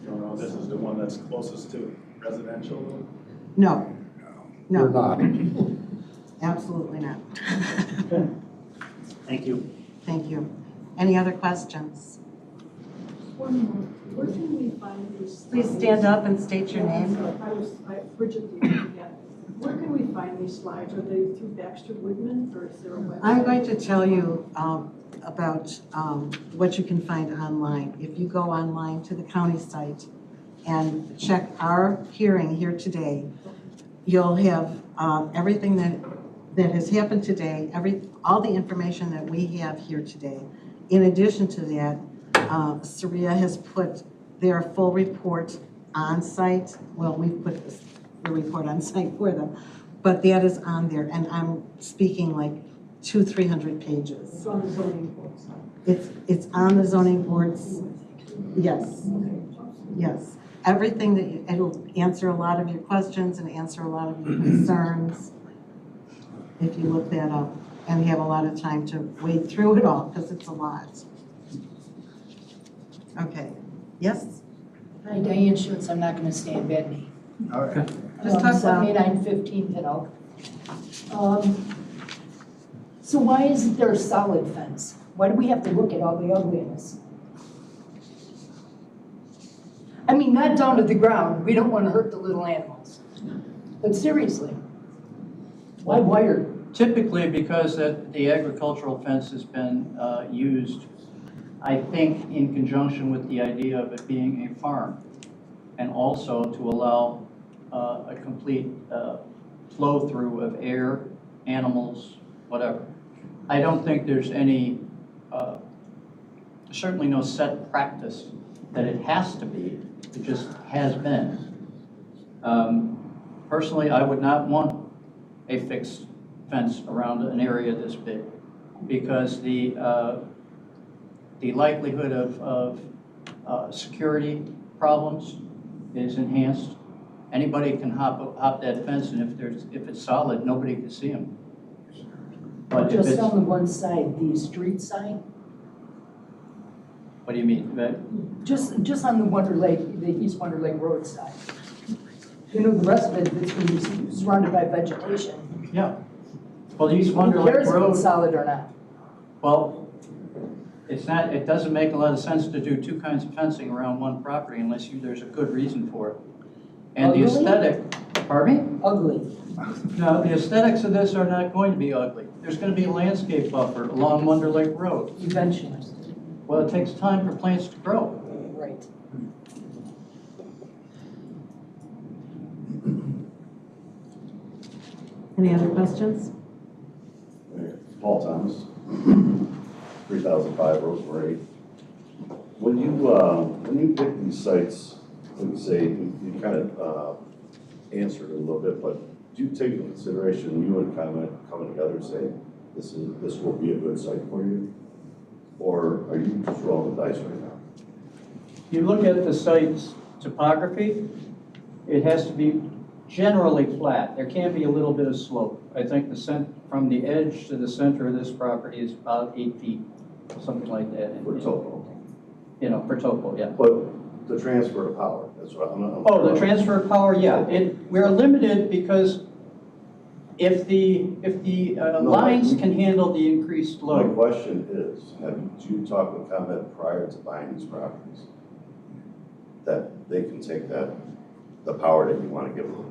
S20: You don't know, this is the one that's closest to residential?
S1: No, no.
S3: We're not.
S1: Absolutely not.
S20: Thank you.
S1: Thank you. Any other questions?
S10: One more. Where can we find these?
S1: Please stand up and state your name.
S10: Bridget, again. Where can we find these slides? Are they through Baxter Woodman or is there a website?
S1: I'm going to tell you about what you can find online. If you go online to the county site and check our hearing here today, you'll have everything that has happened today, all the information that we have here today. In addition to that, Saria has put their full report on site. Well, we've put the report on site for them, but that is on there, and I'm speaking like 200-300 pages.
S10: It's on the zoning board site.
S1: It's on the zoning boards. Yes. Yes. Everything that it'll answer a lot of your questions and answer a lot of your concerns if you look that up and have a lot of time to wade through it all because it's a lot. Okay. Yes?
S21: Hi, Diane Schutz. I'm not going to stand bad knee.
S3: All right.
S1: Just talk loud.
S21: 7915 Pinnock. So why isn't there a solid fence? Why do we have to look at all the ugliness? I mean, not down to the ground. We don't want to hurt the little animals. But seriously, why wired?
S7: Typically, because the agricultural fence has been used, I think, in conjunction with the idea of it being a farm, and also to allow a complete flow-through of air, animals, whatever. I don't think there's any, certainly no set practice that it has to be. It just has been. Personally, I would not want a fixed fence around an area this big, because the likelihood of security problems is enhanced. Anybody can hop that fence, and if it's solid, nobody can see them. But if
S21: just
S7: it's,
S21: on the one side, the street side?
S7: what do you mean?
S21: Just on the Wonder Lake, the East Wonder Lake Road side. You know, the rest of it, it's going to be surrounded by vegetation.
S7: Yeah. Well, the East Wonder
S21: Who
S7: Lake
S21: cares if
S7: Road.
S21: it's solid or not?
S7: Well, it's not. It doesn't make a lot of sense to do two kinds of fencing around one property unless there's a good reason for it. And
S21: Ugly?
S7: the aesthetic. Pardon me?
S21: Ugly.
S7: No, the aesthetics of this are not going to be ugly. There's going to be a landscape buffer along Wonder Lake Road.
S21: Eventually.
S7: Well, it takes time for plants to grow.
S21: Right.
S1: Any other questions?
S22: Paul Thomas, 3005 Rosemary. When you pick these sites, let me say, you kind of answered it a little bit, but do you take into consideration, you and Comment coming together and say, this will be a good site for you? Or are you just rolling the dice right now?
S7: You look at the site's topography, it has to be generally flat. There can't be a little bit of slope. I think from the edge to the center of this property is about 8 feet, something like that.
S22: For topo.
S7: You know, for topo, yeah.
S22: But the transfer of power, that's what I'm
S7: Oh, the transfer of power, yeah. We're limited because if the lines can handle the increased
S22: My
S7: load.
S22: question is, did you talk with Comment prior to buying these properties? That they can take the power that you want to give them?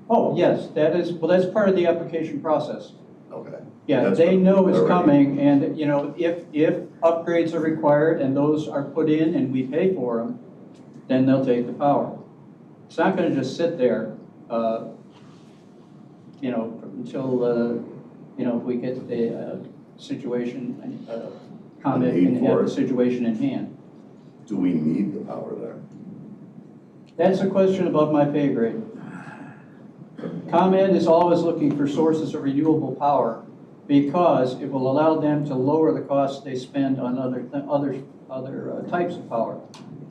S7: Oh, yes, that's part of the application process.
S22: Okay.
S7: Yeah,
S22: That's
S7: they know it's
S22: already-
S7: coming, and, you know, if upgrades are required and those are put in and we pay for them, then they'll take the power. It's not gonna just sit there, you know, until, you know, we get the situation, comment
S22: need
S7: and
S22: for
S7: have the
S22: it.
S7: situation in hand.
S22: Do we need the power there?
S7: That's a question above my pay grade. ComEd is always looking for sources of renewable power because it will allow them to lower the costs they spend on other types of power,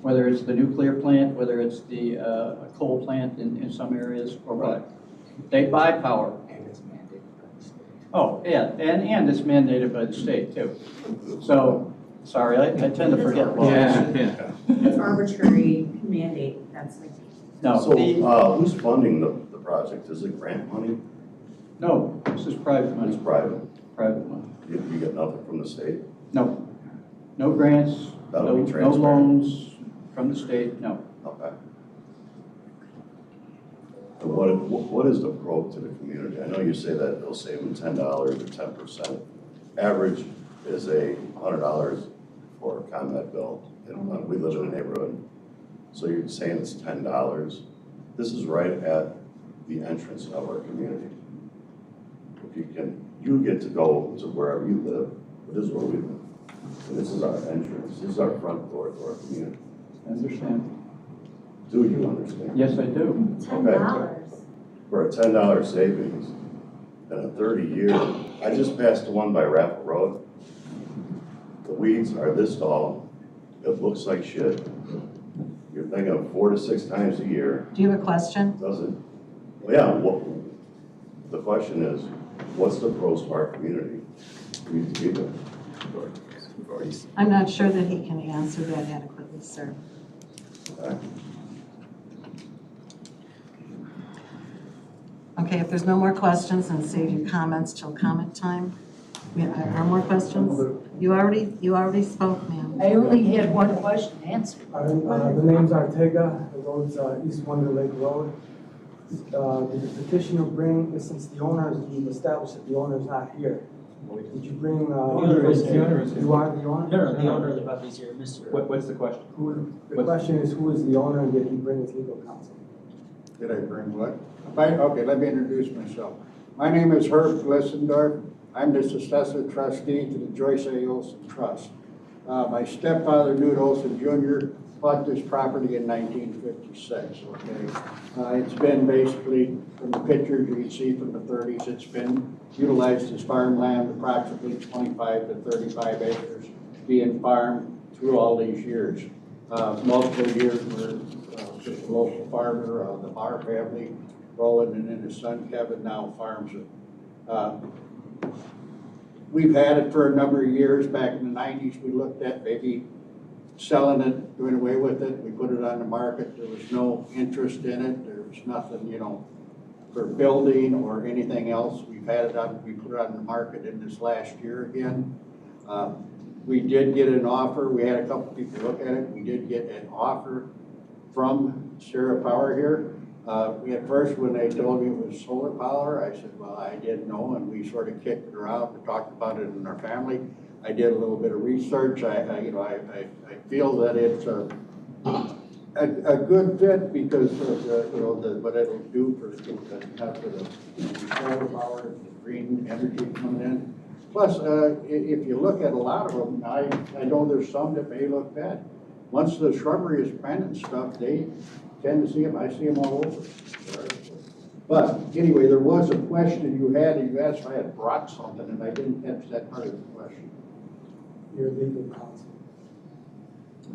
S7: whether it's the nuclear plant, whether it's the coal plant in some areas, or what. They buy power.
S6: And it's mandated by the state.
S7: Oh, yeah, and it's mandated by the state too. So, sorry, I tend to forget laws.
S4: It's arbitrary mandate, that's like.
S7: No,
S22: So, who's funding the project? Is it grant money?
S7: no, this is private money.
S22: It's private.
S7: Private money.
S22: You get nothing from the state?
S7: No, no grants,
S22: That'll be
S7: no
S22: transparent.
S7: loans from the state, no.
S22: Okay. And what is the approach to the community? I know you say that they'll save them $10 or 10%. Average is $100 for a ComEd bill, and we live in a neighborhood. So you're saying it's $10. This is right at the entrance of our community. If you get to go to wherever you live, but this is where we live. And this is our entrance, this is our front door to our community.
S7: I understand.
S22: Do you understand?
S7: Yes, I do.
S22: Okay. For a $10 savings in a 30-year, I just passed the one by Raffle Road. The weeds are this tall, it looks like shit. You're thinking of 4 to 6 times a year.
S1: Do you have a question?
S22: Does it? Well, yeah, the question is, what's the pros for our community? We need to be there.
S1: I'm not sure that he can answer that adequately, sir.
S22: Okay.
S1: Okay, if there's no more questions, then save your comments till comment time. Are more questions? You already spoke, ma'am.
S21: I only had one question answered.
S5: The name's Ortega, the road's East Wonder Lake Road. Did the petitioner bring, since the owners, you've established that the owner's not here, did you bring?
S14: The owner is here.
S5: You are the owner?
S14: No, the owner of the property is here, Mr.
S15: What's the question?
S5: The question is, who is the owner and did he bring his legal counsel?
S23: Did I bring what? Okay, let me introduce myself. My name is Herb Glissendorf. I'm the successor trustee to the Joyce A. Olson Trust. My stepfather, Newt Olson Jr., bought this property in 1956, okay? It's been basically, from the pictures you can see from the 30s, it's been utilized as farmland, approximately 25 to 35 acres being farmed through all these years. Multiple years were just a local farmer, the Barr family, Roland, and then his son Kevin now farms it. We've had it for a number of years. Back in the 90s, we looked at maybe selling it, doing away with it. We put it on the market. There was no interest in it. There was nothing, for building or anything else. We've had it on, we put it on the market in this last year again. We did get an offer. We had a couple people look at it. We did get an offer from Sierra Power here. At first, when they told me it was solar power, I said, well, I didn't know, and we sort of kicked it around and talked about it in our family. I did a little bit of research. I feel that it's a good fit because of what it'll do for the solar power, the green energy coming in. Plus, if you look at a lot of them, I know there's some that may look bad. Once the shrubbery is planted and stuff, they tend to see them. I see them all over. But anyway, there was a question you had, and you asked if I had brought something, and I didn't catch that part of the question.
S5: Your legal counsel.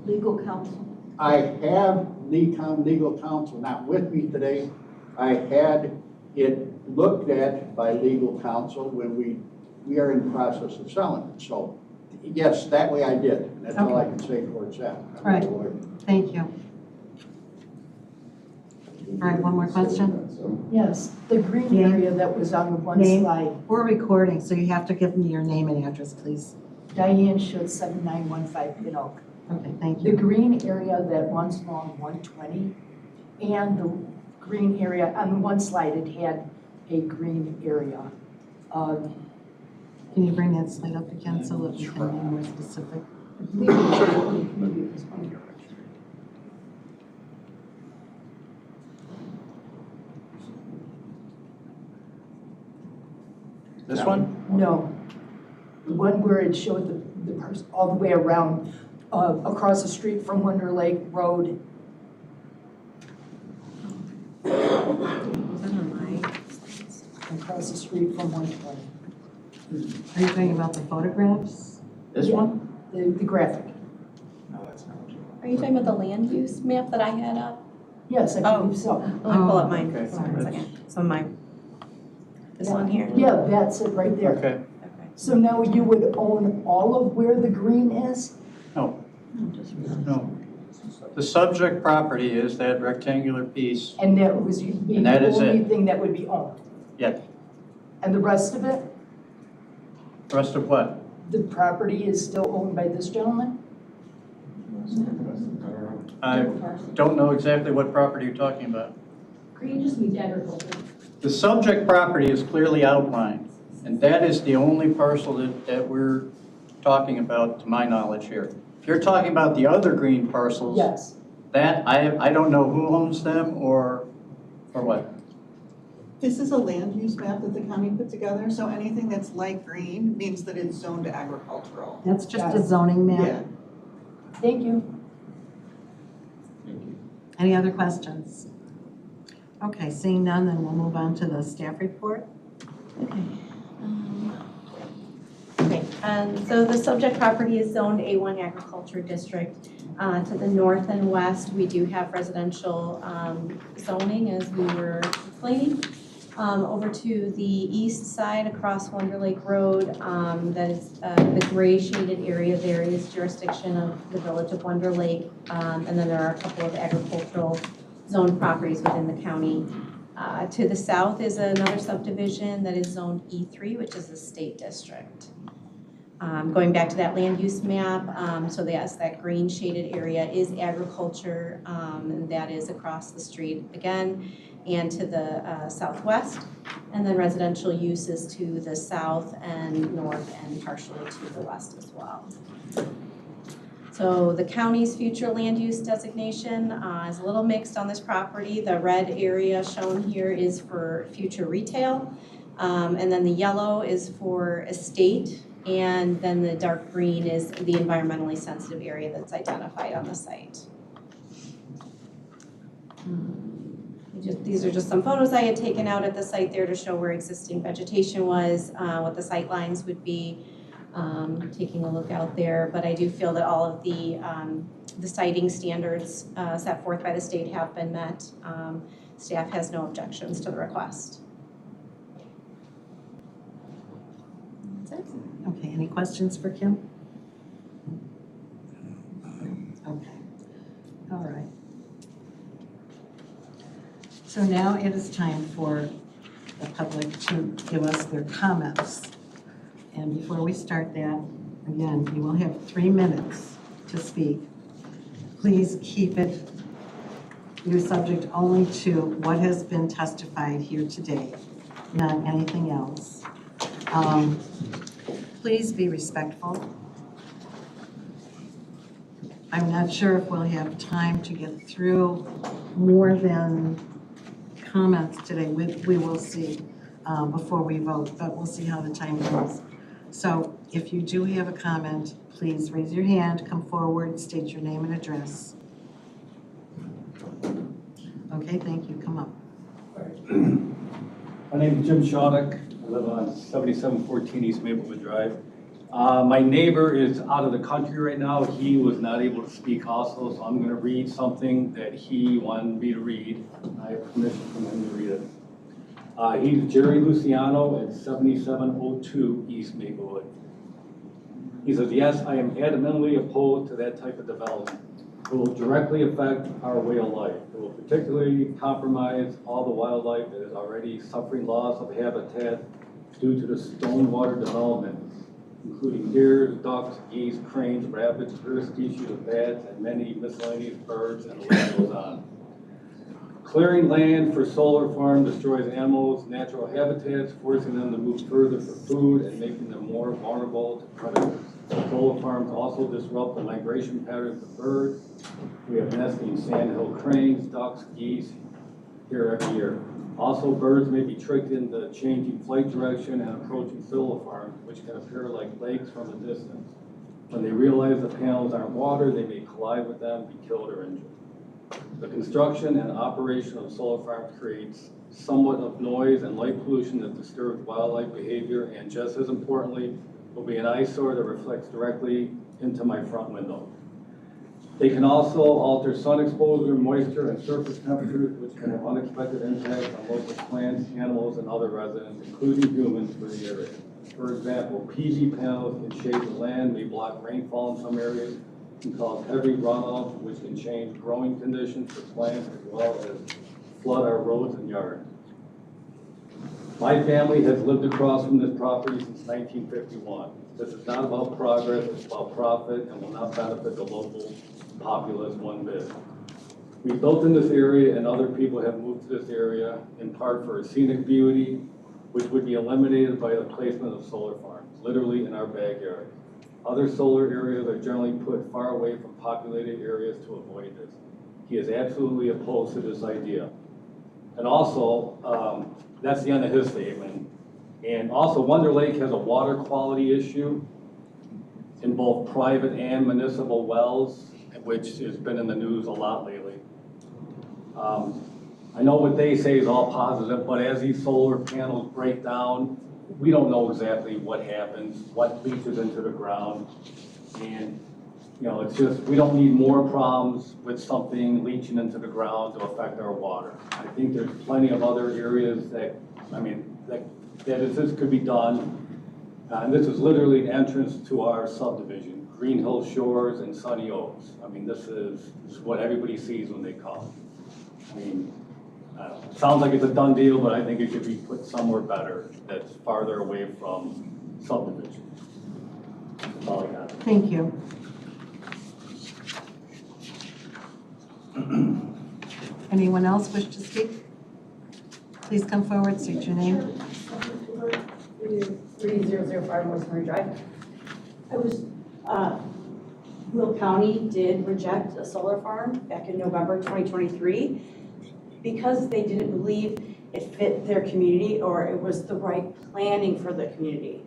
S10: Legal counsel.
S23: I have legal counsel not with me today. I had it looked at by legal counsel when we are in the process of selling it. So yes, that way I did. And that's all I can say towards that.
S1: All right, thank you. All right, one more question?
S21: Yes, the green area that was on the one slide.
S1: We're recording, so you have to give me your name and address, please.
S21: Diane Schutz, 7915 Pin Oak.
S1: Okay, thank
S21: The
S1: you.
S21: green area that runs along 120 and the green area, on the one slide, it had a green area.
S1: Can you bring that slide up again so that we can be more specific?
S7: This one?
S21: No. The one where it showed the person all the way around, across the street from Wonder Lake Road.
S4: Was that on my
S21: across the street from 120.
S1: Are you talking about the photographs?
S9: This one?
S21: The graphic.
S9: No, that's not.
S2: Are you talking about the land use map that I had up?
S21: Yes, I believe so.
S2: Let me pull up mine,
S7: Okay.
S2: hold on a second. So mine, this one here?
S21: Yeah, that's it right there.
S7: Okay.
S21: So now you would own all of where the green is?
S7: No. No. The subject property is that rectangular piece.
S21: And that was be
S7: And that
S21: the
S7: is
S21: only
S7: it.
S21: thing that would be owned?
S7: Yeah.
S21: And the rest of it,
S7: Rest of what?
S21: the property is still owned by this gentleman?
S7: I don't know exactly what property you're talking about.
S10: Green just means agriculture.
S7: The subject property is clearly outlined, and that is the only parcel that we're talking about, to my knowledge here. If you're talking about the other green parcels,
S21: Yes.
S7: that, I don't know who owns them or what.
S8: This is a land use map that the county put together, so anything that's light green means that it's zoned agricultural.
S1: That's just a zoning map.
S8: Yeah.
S21: Thank you.
S1: Any other questions? Okay, seeing none, then we'll move on to the staff report.
S2: Okay, so the subject property is zoned A1 Agriculture District. To the north and west, we do have residential zoning, as we were explaining. Over to the east side, across Wonder Lake Road, that is the gray shaded area there is jurisdiction of the village of Wonder Lake. And then there are a couple of agricultural zoned properties within the county. To the south is another subdivision that is zoned E3, which is the state district. Going back to that land use map, so yes, that green shaded area is agriculture, and that is across the street again, and to the southwest, and then residential uses to the south and north and partially to the west as well. So the county's future land use designation is a little mixed on this property. The red area shown here is for future retail, and then the yellow is for estate, and then the dark green is the environmentally sensitive area that's identified on the site. These are just some photos I had taken out at the site there to show where existing vegetation was, what the sight lines would be, taking a look out there. But I do feel that all of the siting standards set forth by the state have been met. Staff has no objections to the request. That's it.
S1: Okay, any questions for Kim? Okay, all right. So now it is time for the public to give us their comments. And before we start that, again, you will have 3 minutes to speak. Please keep it, your subject only to what has been testified here today, not anything else. Please be respectful. I'm not sure if we'll have time to get through more than comments today. We will see before we vote, but we'll see how the time goes. So if you do have a comment, please raise your hand, come forward, state your name and address. Okay, thank you. Come up.
S15: My name is Jim Shoddock. I live on 7714 East Maplewood Drive. My neighbor is out of the country right now. He was not able to speak also, so I'm going to read something that he wanted me to read. I have permission from him to read it. He's Jerry Luciano at 7702 East Maplewood. He says, yes, I am adamantly opposed to that type of development. It will directly affect our way of life. It will particularly compromise all the wildlife that is already suffering loss of habitat due to the stormwater development, including deer, ducks, geese, cranes, rabbits, various species of bats, and many miscellaneous birds, and the list goes on. Clearing land for solar farm destroys animals' natural habitats, forcing them to move further for food and making them more vulnerable to predators. Solar farms also disrupt the migration patterns of birds. We have nesting sandhill cranes, ducks, geese here every year. Also, birds may be tricked into changing flight direction and approaching solar farms, which can appear like lakes from a distance. When they realize the panels aren't water, they may collide with them, be killed or injured. The construction and operation of solar farms creates somewhat of noise and light pollution that disturbs wildlife behavior, and just as importantly, will be an eyesore that reflects directly into my front window. They can also alter sun exposure, moisture, and surface temperatures, which can have unexpected impacts on local plants, animals, and other residents, including humans, for the area. For example, PV panels can shade the land, may block rainfall in some areas, can cause heavy runoff, which can change growing conditions for plants, as well as flood our roads and yards. My family has lived across from this property since 1951. This is not about progress, it's about profit, and will not benefit the local populace one bit. We built in this area, and other people have moved to this area in part for scenic beauty, which would be eliminated by the placement of solar farms, literally in our backyard. Other solar areas are generally put far away from populated areas to avoid this. He is absolutely opposed to this idea. And also, that's the end of his statement. And also, Wonder Lake has a water quality issue in both private and municipal wells, which has been in the news a lot lately. I know what they say is all positive, but as these solar panels break down, we don't know exactly what happens, what leaches into the ground. And, you know, it's just, we don't need more problems with something leaching into the ground to affect our water. I think there's plenty of other areas that, I mean, this could be done. And this is literally the entrance to our subdivision, Green Hill Shores and Sunny Oaks. I mean, this is what everybody sees when they come. I mean, it sounds like it's a done deal, but I think it should be put somewhere better that's farther away from subdivisions. That's all I got.
S1: Thank you. Anyone else wish to speak? Please come forward, state your name.
S12: 3005 West Murray Drive. Will County did reject a solar farm back in November 2023 because they didn't believe it fit their community or it was the right planning for the community.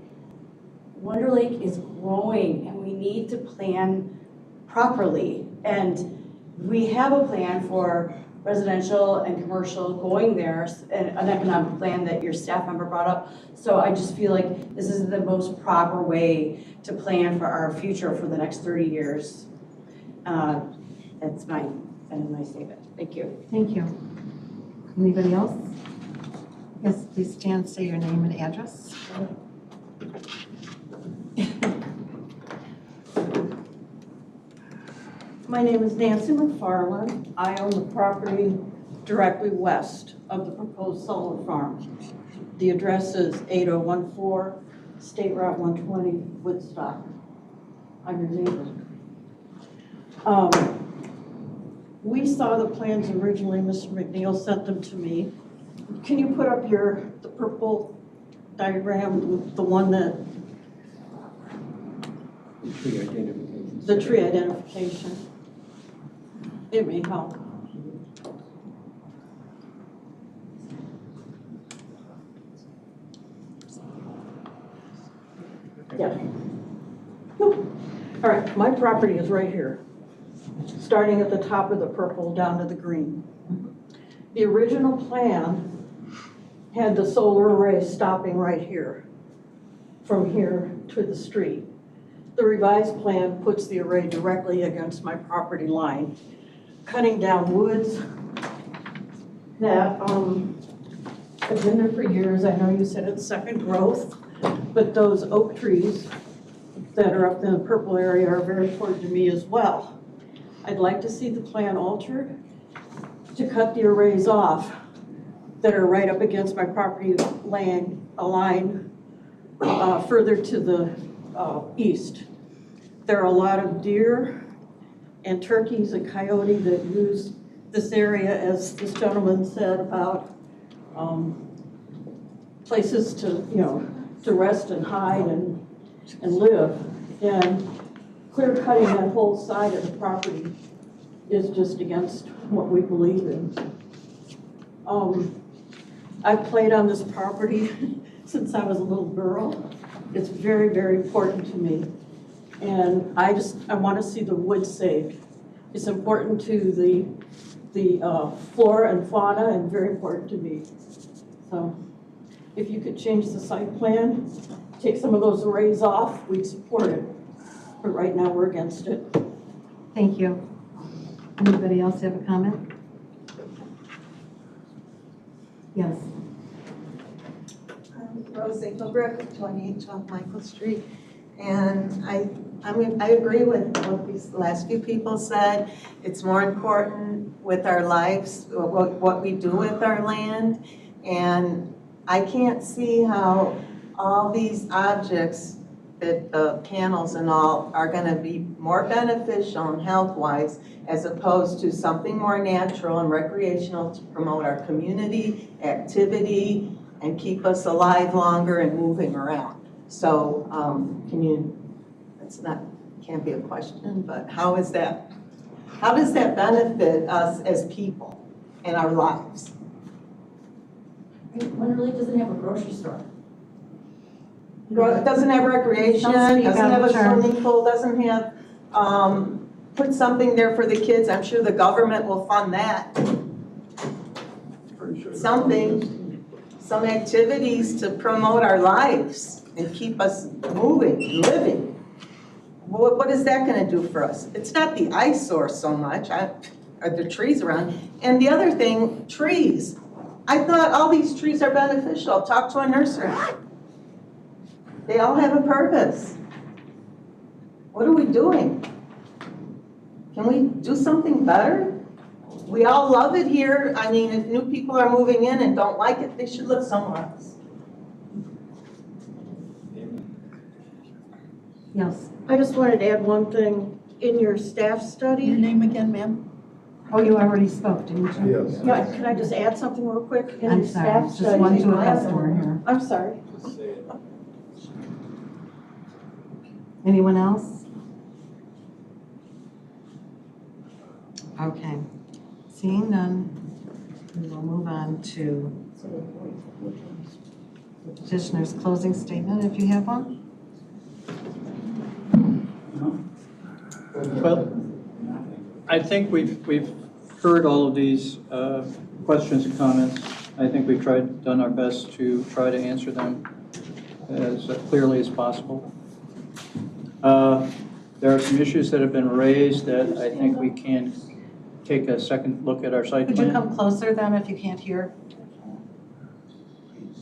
S12: Wonder Lake is growing and we need to plan properly. And we have a plan for residential and commercial going there, an economic plan that your staff member brought up. So I just feel like this is the most proper way to plan for our future for the next 30 years. That's my statement. Thank you.
S1: Thank you. Anybody else? Yes, please stand, say your name and address.
S10: My name is Nancy McFarland. I own the property directly west of the proposed solar farm. The address is 8014 State Route 120, Woodstock. I'm your neighbor. We saw the plans originally. Mr. McNeil sent them to me. Can you put up the purple diagram, the one that the tree identification? It may help. Yeah. All right, my property is right here, starting at the top of the purple down to the green. The original plan had the solar array stopping right here, from here to the street. The revised plan puts the array directly against my property line, cutting down woods that have been there for years. I know you said it's second growth, but those oak trees that are up in the purple area are very important to me as well. I'd like to see the plan altered to cut the arrays off that are right up against my property line further to the east. There are a lot of deer and turkeys and coyote that use this area, as this gentleman said, about places to, to rest and hide and live. And clear cutting that whole side of the property is just against what we believe in. I've played on this property since I was a little girl. It's very, very important to me. And I want to see the wood saved. It's important to the the flora and fauna and very important to me. So if you could change the site plan, take some of those arrays off, we'd support it. But right now, we're against it.
S1: Thank you. Anybody else have a comment? Yes.
S8: Rose Engelbrecht, 2812 Michael Street. And I agree with what these last few people said. It's more important with our lives, what we do with our land. And I can't see how all these objects, that the panels and all, are going to be more beneficial and health-wise as opposed to something more natural and recreational to promote our community activity and keep us alive longer and moving around. So can't be a question, but how does that benefit us as people and our lives?
S12: Winter Lake doesn't have a grocery store.
S8: It doesn't have recreation, doesn't have a swimming pool, doesn't have, put something there for the kids. I'm sure the government will fund that. Something, some activities to promote our lives and keep us moving and living. What is that gonna do for us? It's not the eyesore so much, or the trees around. And the other thing, trees. I thought all these trees are beneficial. Talk to a nursery. They all have a purpose. What are we doing? Can we do something better? We all love it here. I mean, if new people are moving in and don't like it, they should live somewhere else.
S1: Yes.
S10: I just wanted to add one thing. In your staff study.
S8: Your name again, ma'am?
S1: Oh, you already spoke, didn't you?
S3: Yes.
S10: Yeah, can I just add something real quick? In
S1: I'm
S10: the
S1: sorry,
S10: staff
S1: just
S10: study-
S1: one to a customer here.
S10: I'm sorry.
S1: Anyone else? Okay. Seeing none, we will move on to the petitioner's closing statement, if you have one.
S7: Well, I think we've heard all of these questions and comments. I think we've done our best to try to answer them as clearly as possible. There are some issues that have been raised that I think we can take a second look at our site
S1: Could
S7: plan.
S1: you come closer then if you can't hear?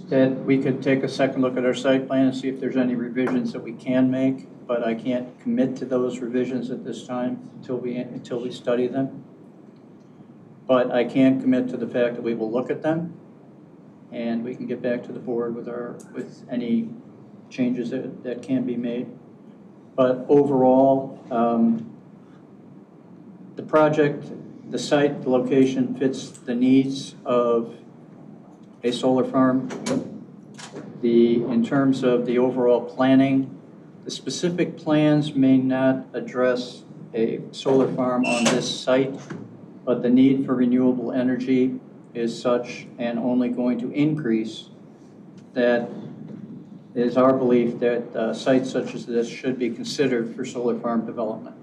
S7: That we could take a second look at our site plan and see if there's any revisions that we can make, but I can't commit to those revisions at this time until we study them. But I can commit to the fact that we will look at them and we can get back to the board with any changes that can be made. But overall, the project, the site, the location fits the needs of a solar farm. In terms of the overall planning, the specific plans may not address a solar farm on this site, but the need for renewable energy is such and only going to increase that it is our belief that sites such as this should be considered for solar farm development.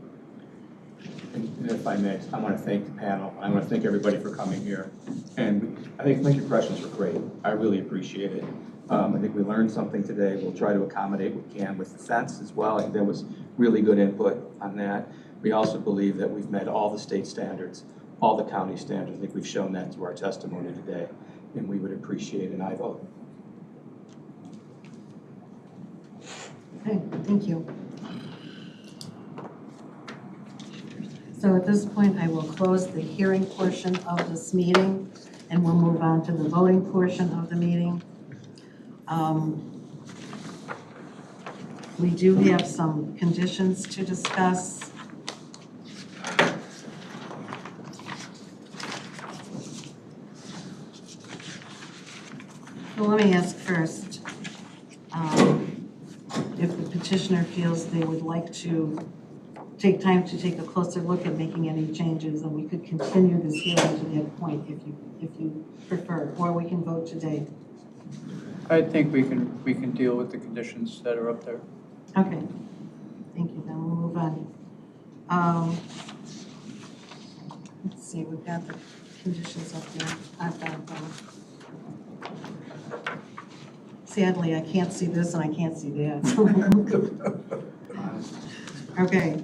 S11: And if I may, I want to thank the panel. I want to thank everybody for coming here. And I think your questions were great. I really appreciate it. I think we learned something today. We'll try to accommodate what we can with the fence as well. I think there was really good input on that. We also believe that we've met all the state standards, all the county standards. I think we've shown that through our testimony today, and we would appreciate an aye vote.
S1: Okay, thank you. So at this point, I will close the hearing portion of this meeting and we'll move on to the voting portion of the meeting. We do have some conditions to discuss. Well, let me ask first, if the petitioner feels they would like to take time to take a closer look at making any changes, and we could continue this hearing to that point if you prefer, or we can vote today.
S7: I think we can deal with the conditions that are up there.
S1: Okay, thank you, then we'll move on. Let's see, we've got the conditions up there. I've got them. Sadly, I can't see this and I can't see that. Okay.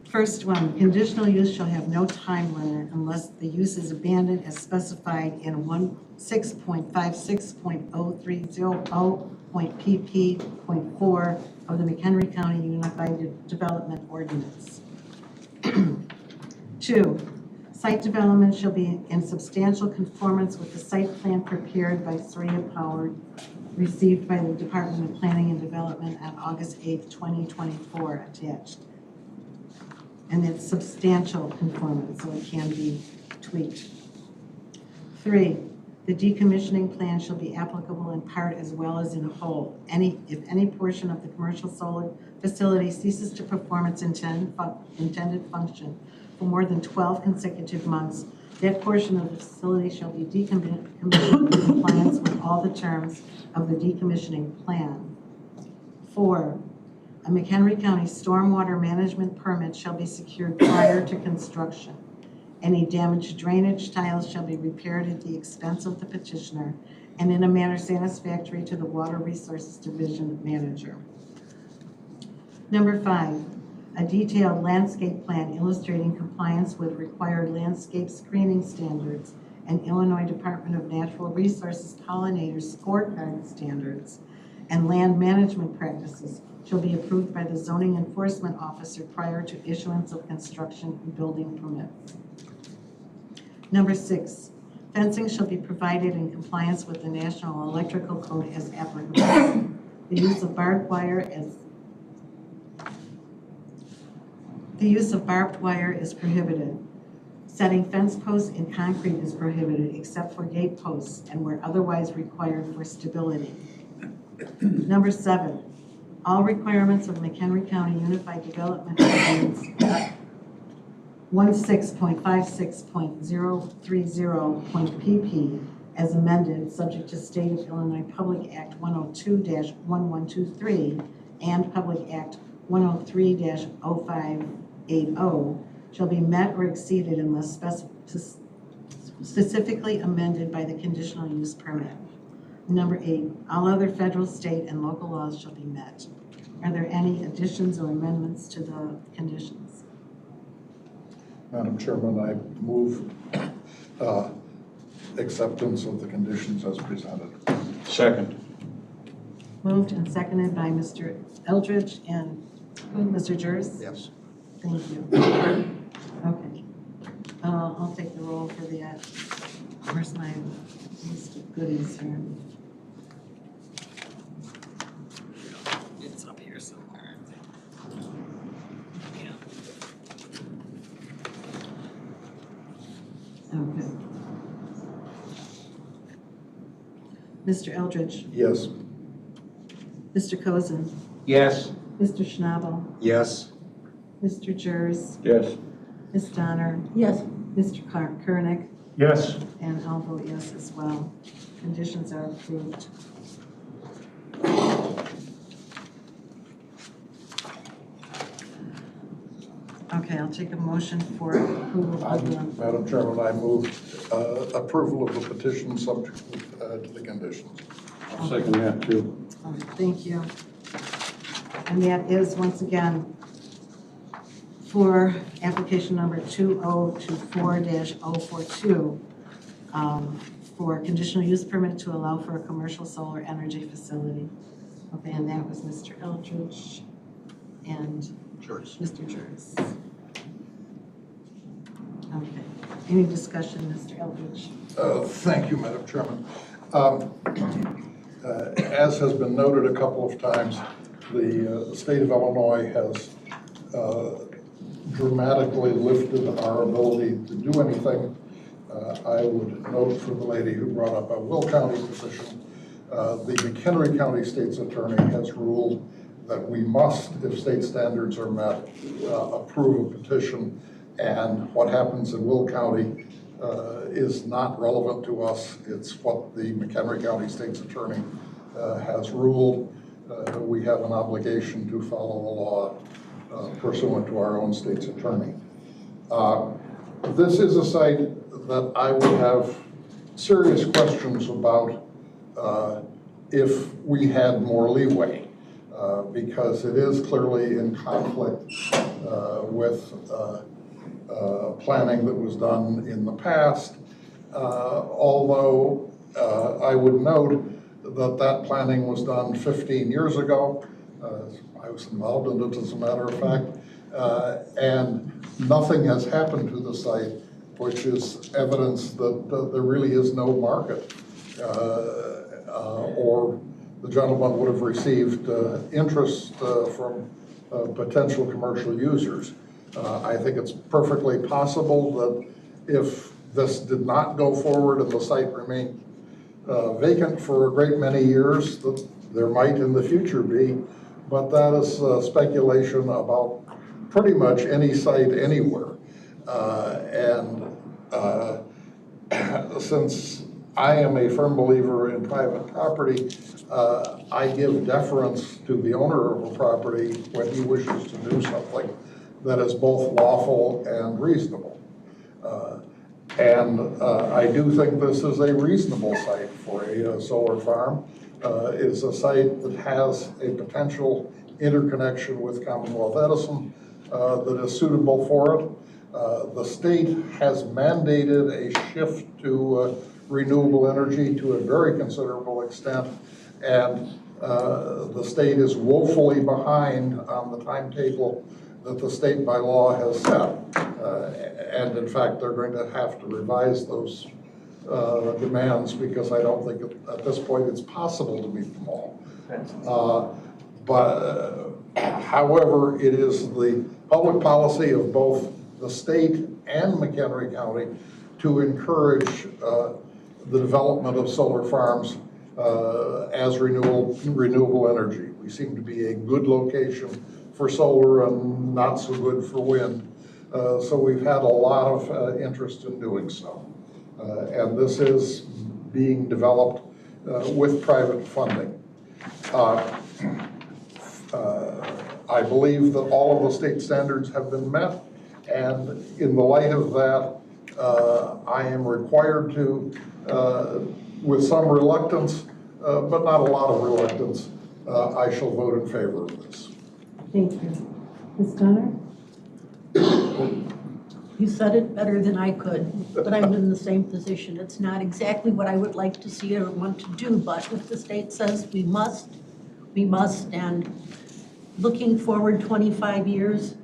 S1: First one, conditional use shall have no time limit unless the use is abandoned as specified in 6.56.0300.pp.4 of the McHenry County Unified Development Ordinance. 2, site development shall be in substantial conformance with the site plan prepared by Surya Power, received by the Department of Planning and Development on August 8, 2024, attached. And it's substantial conformance, so it can be tweaked. 3, the decommissioning plan shall be applicable in part as well as in whole. If any portion of the commercial solar facility ceases to perform its intended function for more than 12 consecutive months, that portion of the facility shall be decommissioned in compliance with all the terms of the decommissioning plan. 4, a McHenry County stormwater management permit shall be secured prior to construction. Any damaged drainage tiles shall be repaired at the expense of the petitioner and in a manner satisfactory to the Water Resources Division manager. Number 5, a detailed landscape plan illustrating compliance with required landscape screening standards and Illinois Department of Natural Resources pollinator scorecard standards and land management practices shall be approved by the zoning enforcement officer prior to issuance of construction and building permits. Number 6, fencing shall be provided in compliance with the National Electrical Code as applicable. The use of barbed wire is prohibited. Setting fence posts in concrete is prohibited except for gate posts and where otherwise required for stability. Number 7, all requirements of McHenry County Unified Development Ordinance 16.56.030.pp as amended, subject to State of Illinois Public Act 102-1123 and Public Act 103-0580 shall be met or exceeded unless specifically amended by the conditional use permit. Number 8, all other federal, state, and local laws shall be met. Are there any additions or amendments to the conditions?
S3: Madam Chairman, I move acceptance of the conditions as presented.
S11: Second.
S1: Moved and seconded by Mr. Eldridge and Mr. Jers?
S3: Yes.
S1: Thank you. Okay. I'll take the roll for that. Where's my list of goodies here? It's up here somewhere. Yeah. Okay. Mr. Eldridge?
S3: Yes.
S1: Mr. Cozen?
S11: Yes.
S1: Mr. Schnabel?
S6: Yes.
S1: Mr. Jers?
S11: Yes.
S1: Ms. Donner?
S21: Yes.
S1: Mr. Koenig?
S11: Yes.
S1: And I'll vote yes as well. Conditions are approved. Okay, I'll take a motion for approval of the...
S3: Madam Chairman, I move approval of the petition subject to the conditions.
S11: I'll second that too.
S1: All right, thank you. And that is, once again, for application number 2024-042 for conditional use permit to allow for a commercial solar energy facility. Okay, and that was Mr. Eldridge and Mr. Jers. Okay, any discussion, Mr. Eldridge?
S3: Thank you, Madam Chairman. As has been noted a couple of times, the state of Illinois has dramatically lifted our ability to do anything. I would note for the lady who brought up a Will County position, the McHenry County State's Attorney has ruled that we must, if state standards are met, approve a petition, and what happens in Will County is not relevant to us. It's what the McHenry County State's Attorney has ruled. We have an obligation to follow the law pursuant to our own state's attorney. This is a site that I would have serious questions about if we had more leeway, because it is clearly in conflict with planning that was done in the past, although I would note that that planning was done 15 years ago. I was involved in it, as a matter of fact, and nothing has happened to the site, which is evidence that there really is no market, or the gentleman would have received interest from potential commercial users. I think it's perfectly possible that if this did not go forward and the site remained vacant for a great many years, that there might in the future be, but that is speculation about pretty much any site anywhere. Since I am a firm believer in private property, I give deference to the owner of a property when he wishes to do something that is both lawful and reasonable. I do think this is a reasonable site for a solar farm. It's a site that has a potential interconnection with Commonwealth Edison that is suitable for it. The state has mandated a shift to renewable energy to a very considerable extent, and the state is woefully behind on the timetable that the state by law has set. And in fact, they're going to have to revise those demands, because I don't think at this point it's possible to meet them all. However, it is the public policy of both the state and McHenry County to encourage the development of solar farms as renewable energy. We seem to be a good location for solar and not so good for wind. So we've had a lot of interest in doing so. And this is being developed with private funding. I believe that all of the state standards have been met, and in the light of that, I am required to, with some reluctance, but not a lot of reluctance, I shall vote in favor of this.
S13: Thank you. Ms. Donner?
S16: You said it better than I could, but I'm in the same position. It's not exactly what I would like to see or want to do, but if the state says we must, and looking forward 25 years,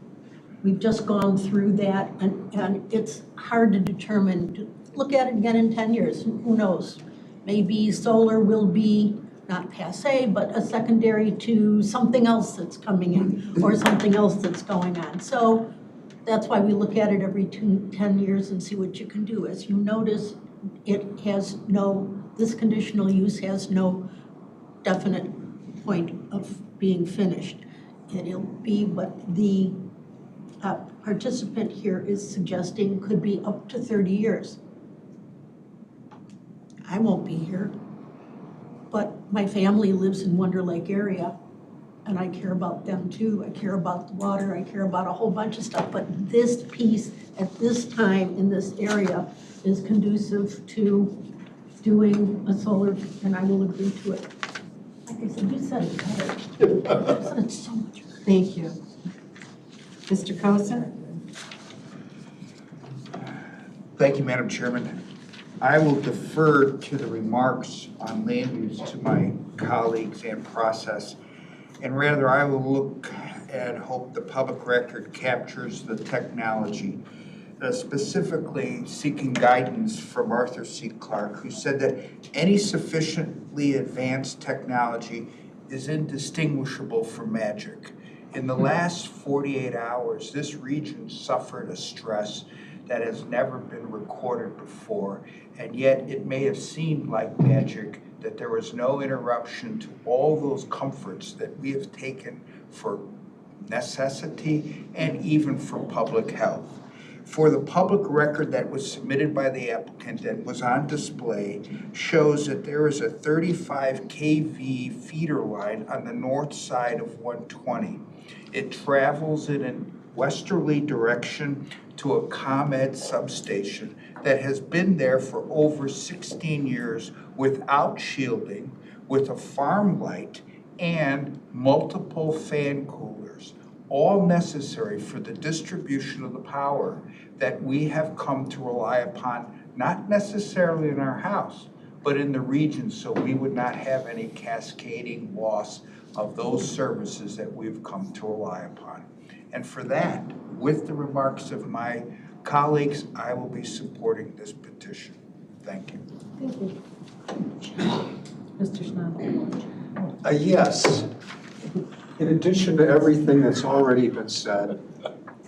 S16: we've just gone through that, and it's hard to determine, to look at it again in 10 years, who knows? Maybe solar will be not passé, but a secondary to something else that's coming in, or something else that's going on. So that's why we look at it every 10 years and see what you can do. As you notice, it has this conditional use has no definite point of being finished. It'll be what the participant here is suggesting could be up to 30 years. I won't be here, but my family lives in Wonder Lake area, and I care about them too. I care about the water, I care about a whole bunch of stuff, but this piece at this time in this area is conducive to doing a solar, and I will agree to it. Like I said, you said it better. You said it so much better.
S1: Thank you. Mr. Kosa?
S6: Thank you, Madam Chairman. I will defer to the remarks on land use to my colleagues and process, and rather I will look and hope the public record captures the technology, specifically seeking guidance from Arthur C. Clarke, who said that any sufficiently advanced technology is indistinguishable from magic. In the last 48 hours, this region suffered a stress that has never been recorded before, and yet it may have seemed like magic that there was no interruption to all those comforts that we have taken for necessity and even for public health. For the public record that was submitted by the applicant and was on display shows that there is a 35 kV feeder line on the north side of 120. It travels in a westerly direction to a ComEd substation that has been there for over 16 years without shielding, with a farm light and multiple fan coolers, all necessary for the distribution of the power that we have come to rely upon, not necessarily in our house, but in the region, so we would not have any cascading loss of those services that we've come to rely upon. And for that, with the remarks of my colleagues, I will be supporting this petition. Thank you.
S13: Thank you. Mr. Schnabel.
S17: Yes. In addition to everything that's already been said,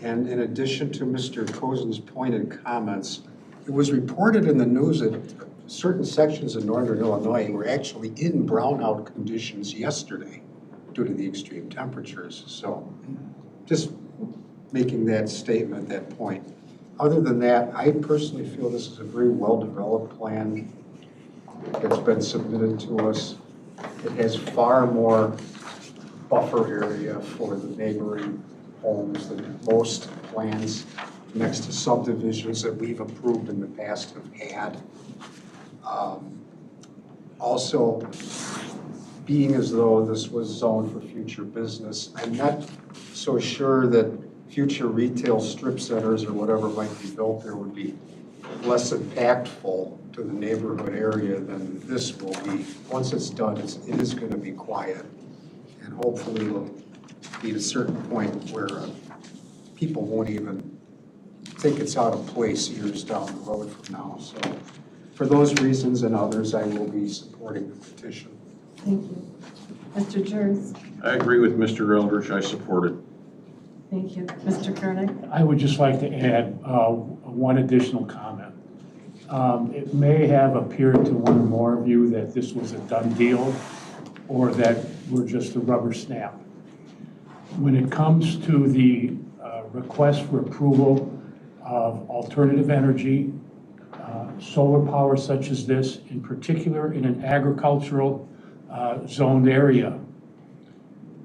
S17: and in addition to Mr. Cozen's pointed comments, it was reported in the news that certain sections of northern Illinois were actually in brownout conditions yesterday due to the extreme temperatures. So just making that statement, that point. Other than that, I personally feel this is a very well-developed plan that's been submitted to us. It has far more buffer area for the neighboring homes than most plans next to subdivisions that we've approved in the past have had. Also, being as though this was zoned for future business, I'm not so sure that future retail strip centers or whatever might be built there would be less impactful to the neighborhood area than this will be. Once it's done, it is going to be quiet, and hopefully it'll be at a certain point where people won't even think it's out of place years down the road from now. So for those reasons and others, I will be supporting the petition.
S13: Thank you. Mr. Jers.
S18: I agree with Mr. Eldridge. I support it.
S13: Thank you. Mr. Koenig.
S19: I would just like to add one additional comment. It may have appeared to one or more of you that this was a done deal or that we're just a rubber stamp. When it comes to the request for approval of alternative energy, solar power such as this, in particular in an agricultural zoned area,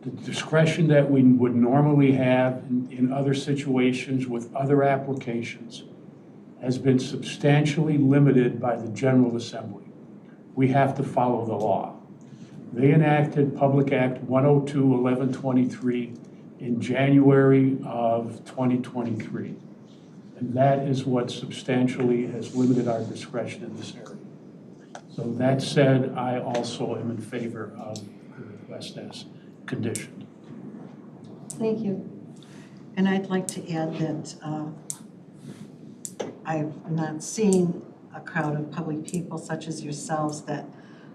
S19: the discretion that we would normally have in other situations with other applications has been substantially limited by the General Assembly. We have to follow the law. They enacted Public Act 102-1123 in January of 2023. And that is what substantially has limited our discretion in this area. So that said, I also am in favor of the request as conditioned.
S1: Thank you. And I'd like to add that I've not seen a crowd of public people such as yourselves that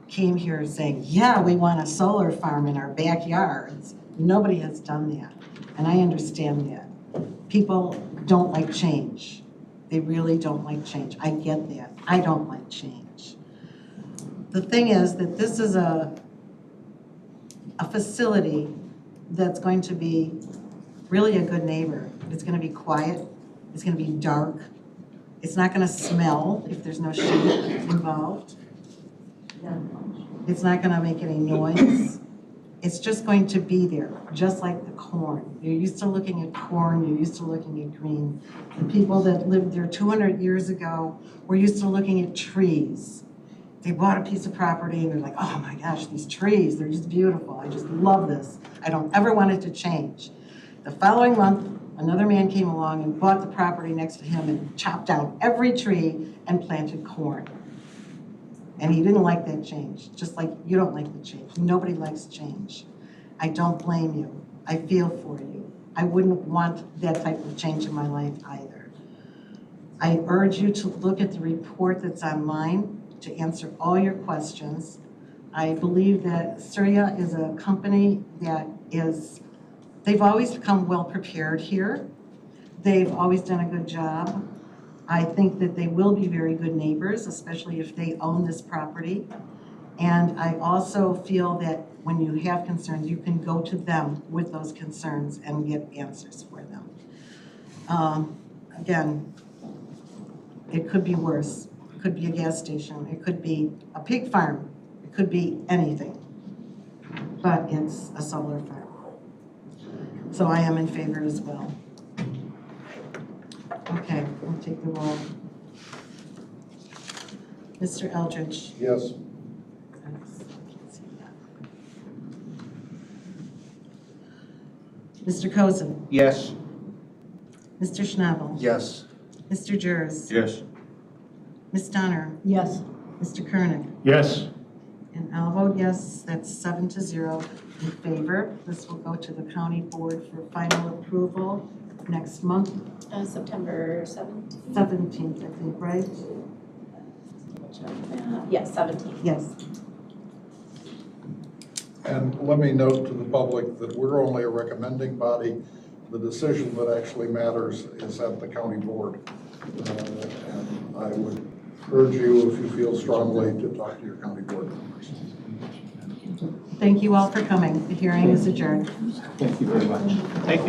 S1: came here saying, yeah, we want a solar farm in our backyards. Nobody has done that. And I understand that. People don't like change. They really don't like change. I get that. I don't like change. The thing is that this is a facility that's going to be really a good neighbor. It's going to be quiet. It's going to be dark. It's not going to smell if there's no shade involved. It's not going to make any noise. It's just going to be there, just like the corn. You're used to looking at corn, you're used to looking at green. The people that lived there 200 years ago were used to looking at trees. They bought a piece of property and they're like, oh my gosh, these trees, they're just beautiful. I just love this. I don't ever want it to change. The following month, another man came along and bought the property next to him and chopped down every tree and planted corn. And he didn't like that change, just like you don't like the change. Nobody likes change. I don't blame you. I feel for you. I wouldn't want that type of change in my life either. I urge you to look at the report that's online to answer all your questions. I believe that Surya is a company that they've always come well prepared here. They've always done a good job. I think that they will be very good neighbors, especially if they own this property. And I also feel that when you have concerns, you can go to them with those concerns and get answers for them. Again, it could be worse. It could be a gas station. It could be a pig farm. It could be anything. But it's a solar farm. So I am in favor as well. Okay, we'll take the roll. Mr. Eldridge?
S3: Yes.
S1: Mr. Cozen?
S6: Yes.
S1: Mr. Schnabel?
S6: Yes.
S1: Mr. Jers?
S18: Yes.
S1: Ms. Donner?
S16: Yes.
S1: Mr. Kernick?
S19: Yes.
S1: And I'll vote yes, that's 7-0 in favor. This will go to the county board for final approval next month,
S2: September 17th.
S1: 17th, I think, right?
S2: Yes, 17th.
S1: Yes.
S3: And let me note to the public that we're only a recommending body. The decision that actually matters is at the county board. And I would urge you, if you feel strongly, to talk to your county board members.
S1: Thank you all for coming. The hearing is adjourned.
S11: Thank you very much.
S7: Thank you.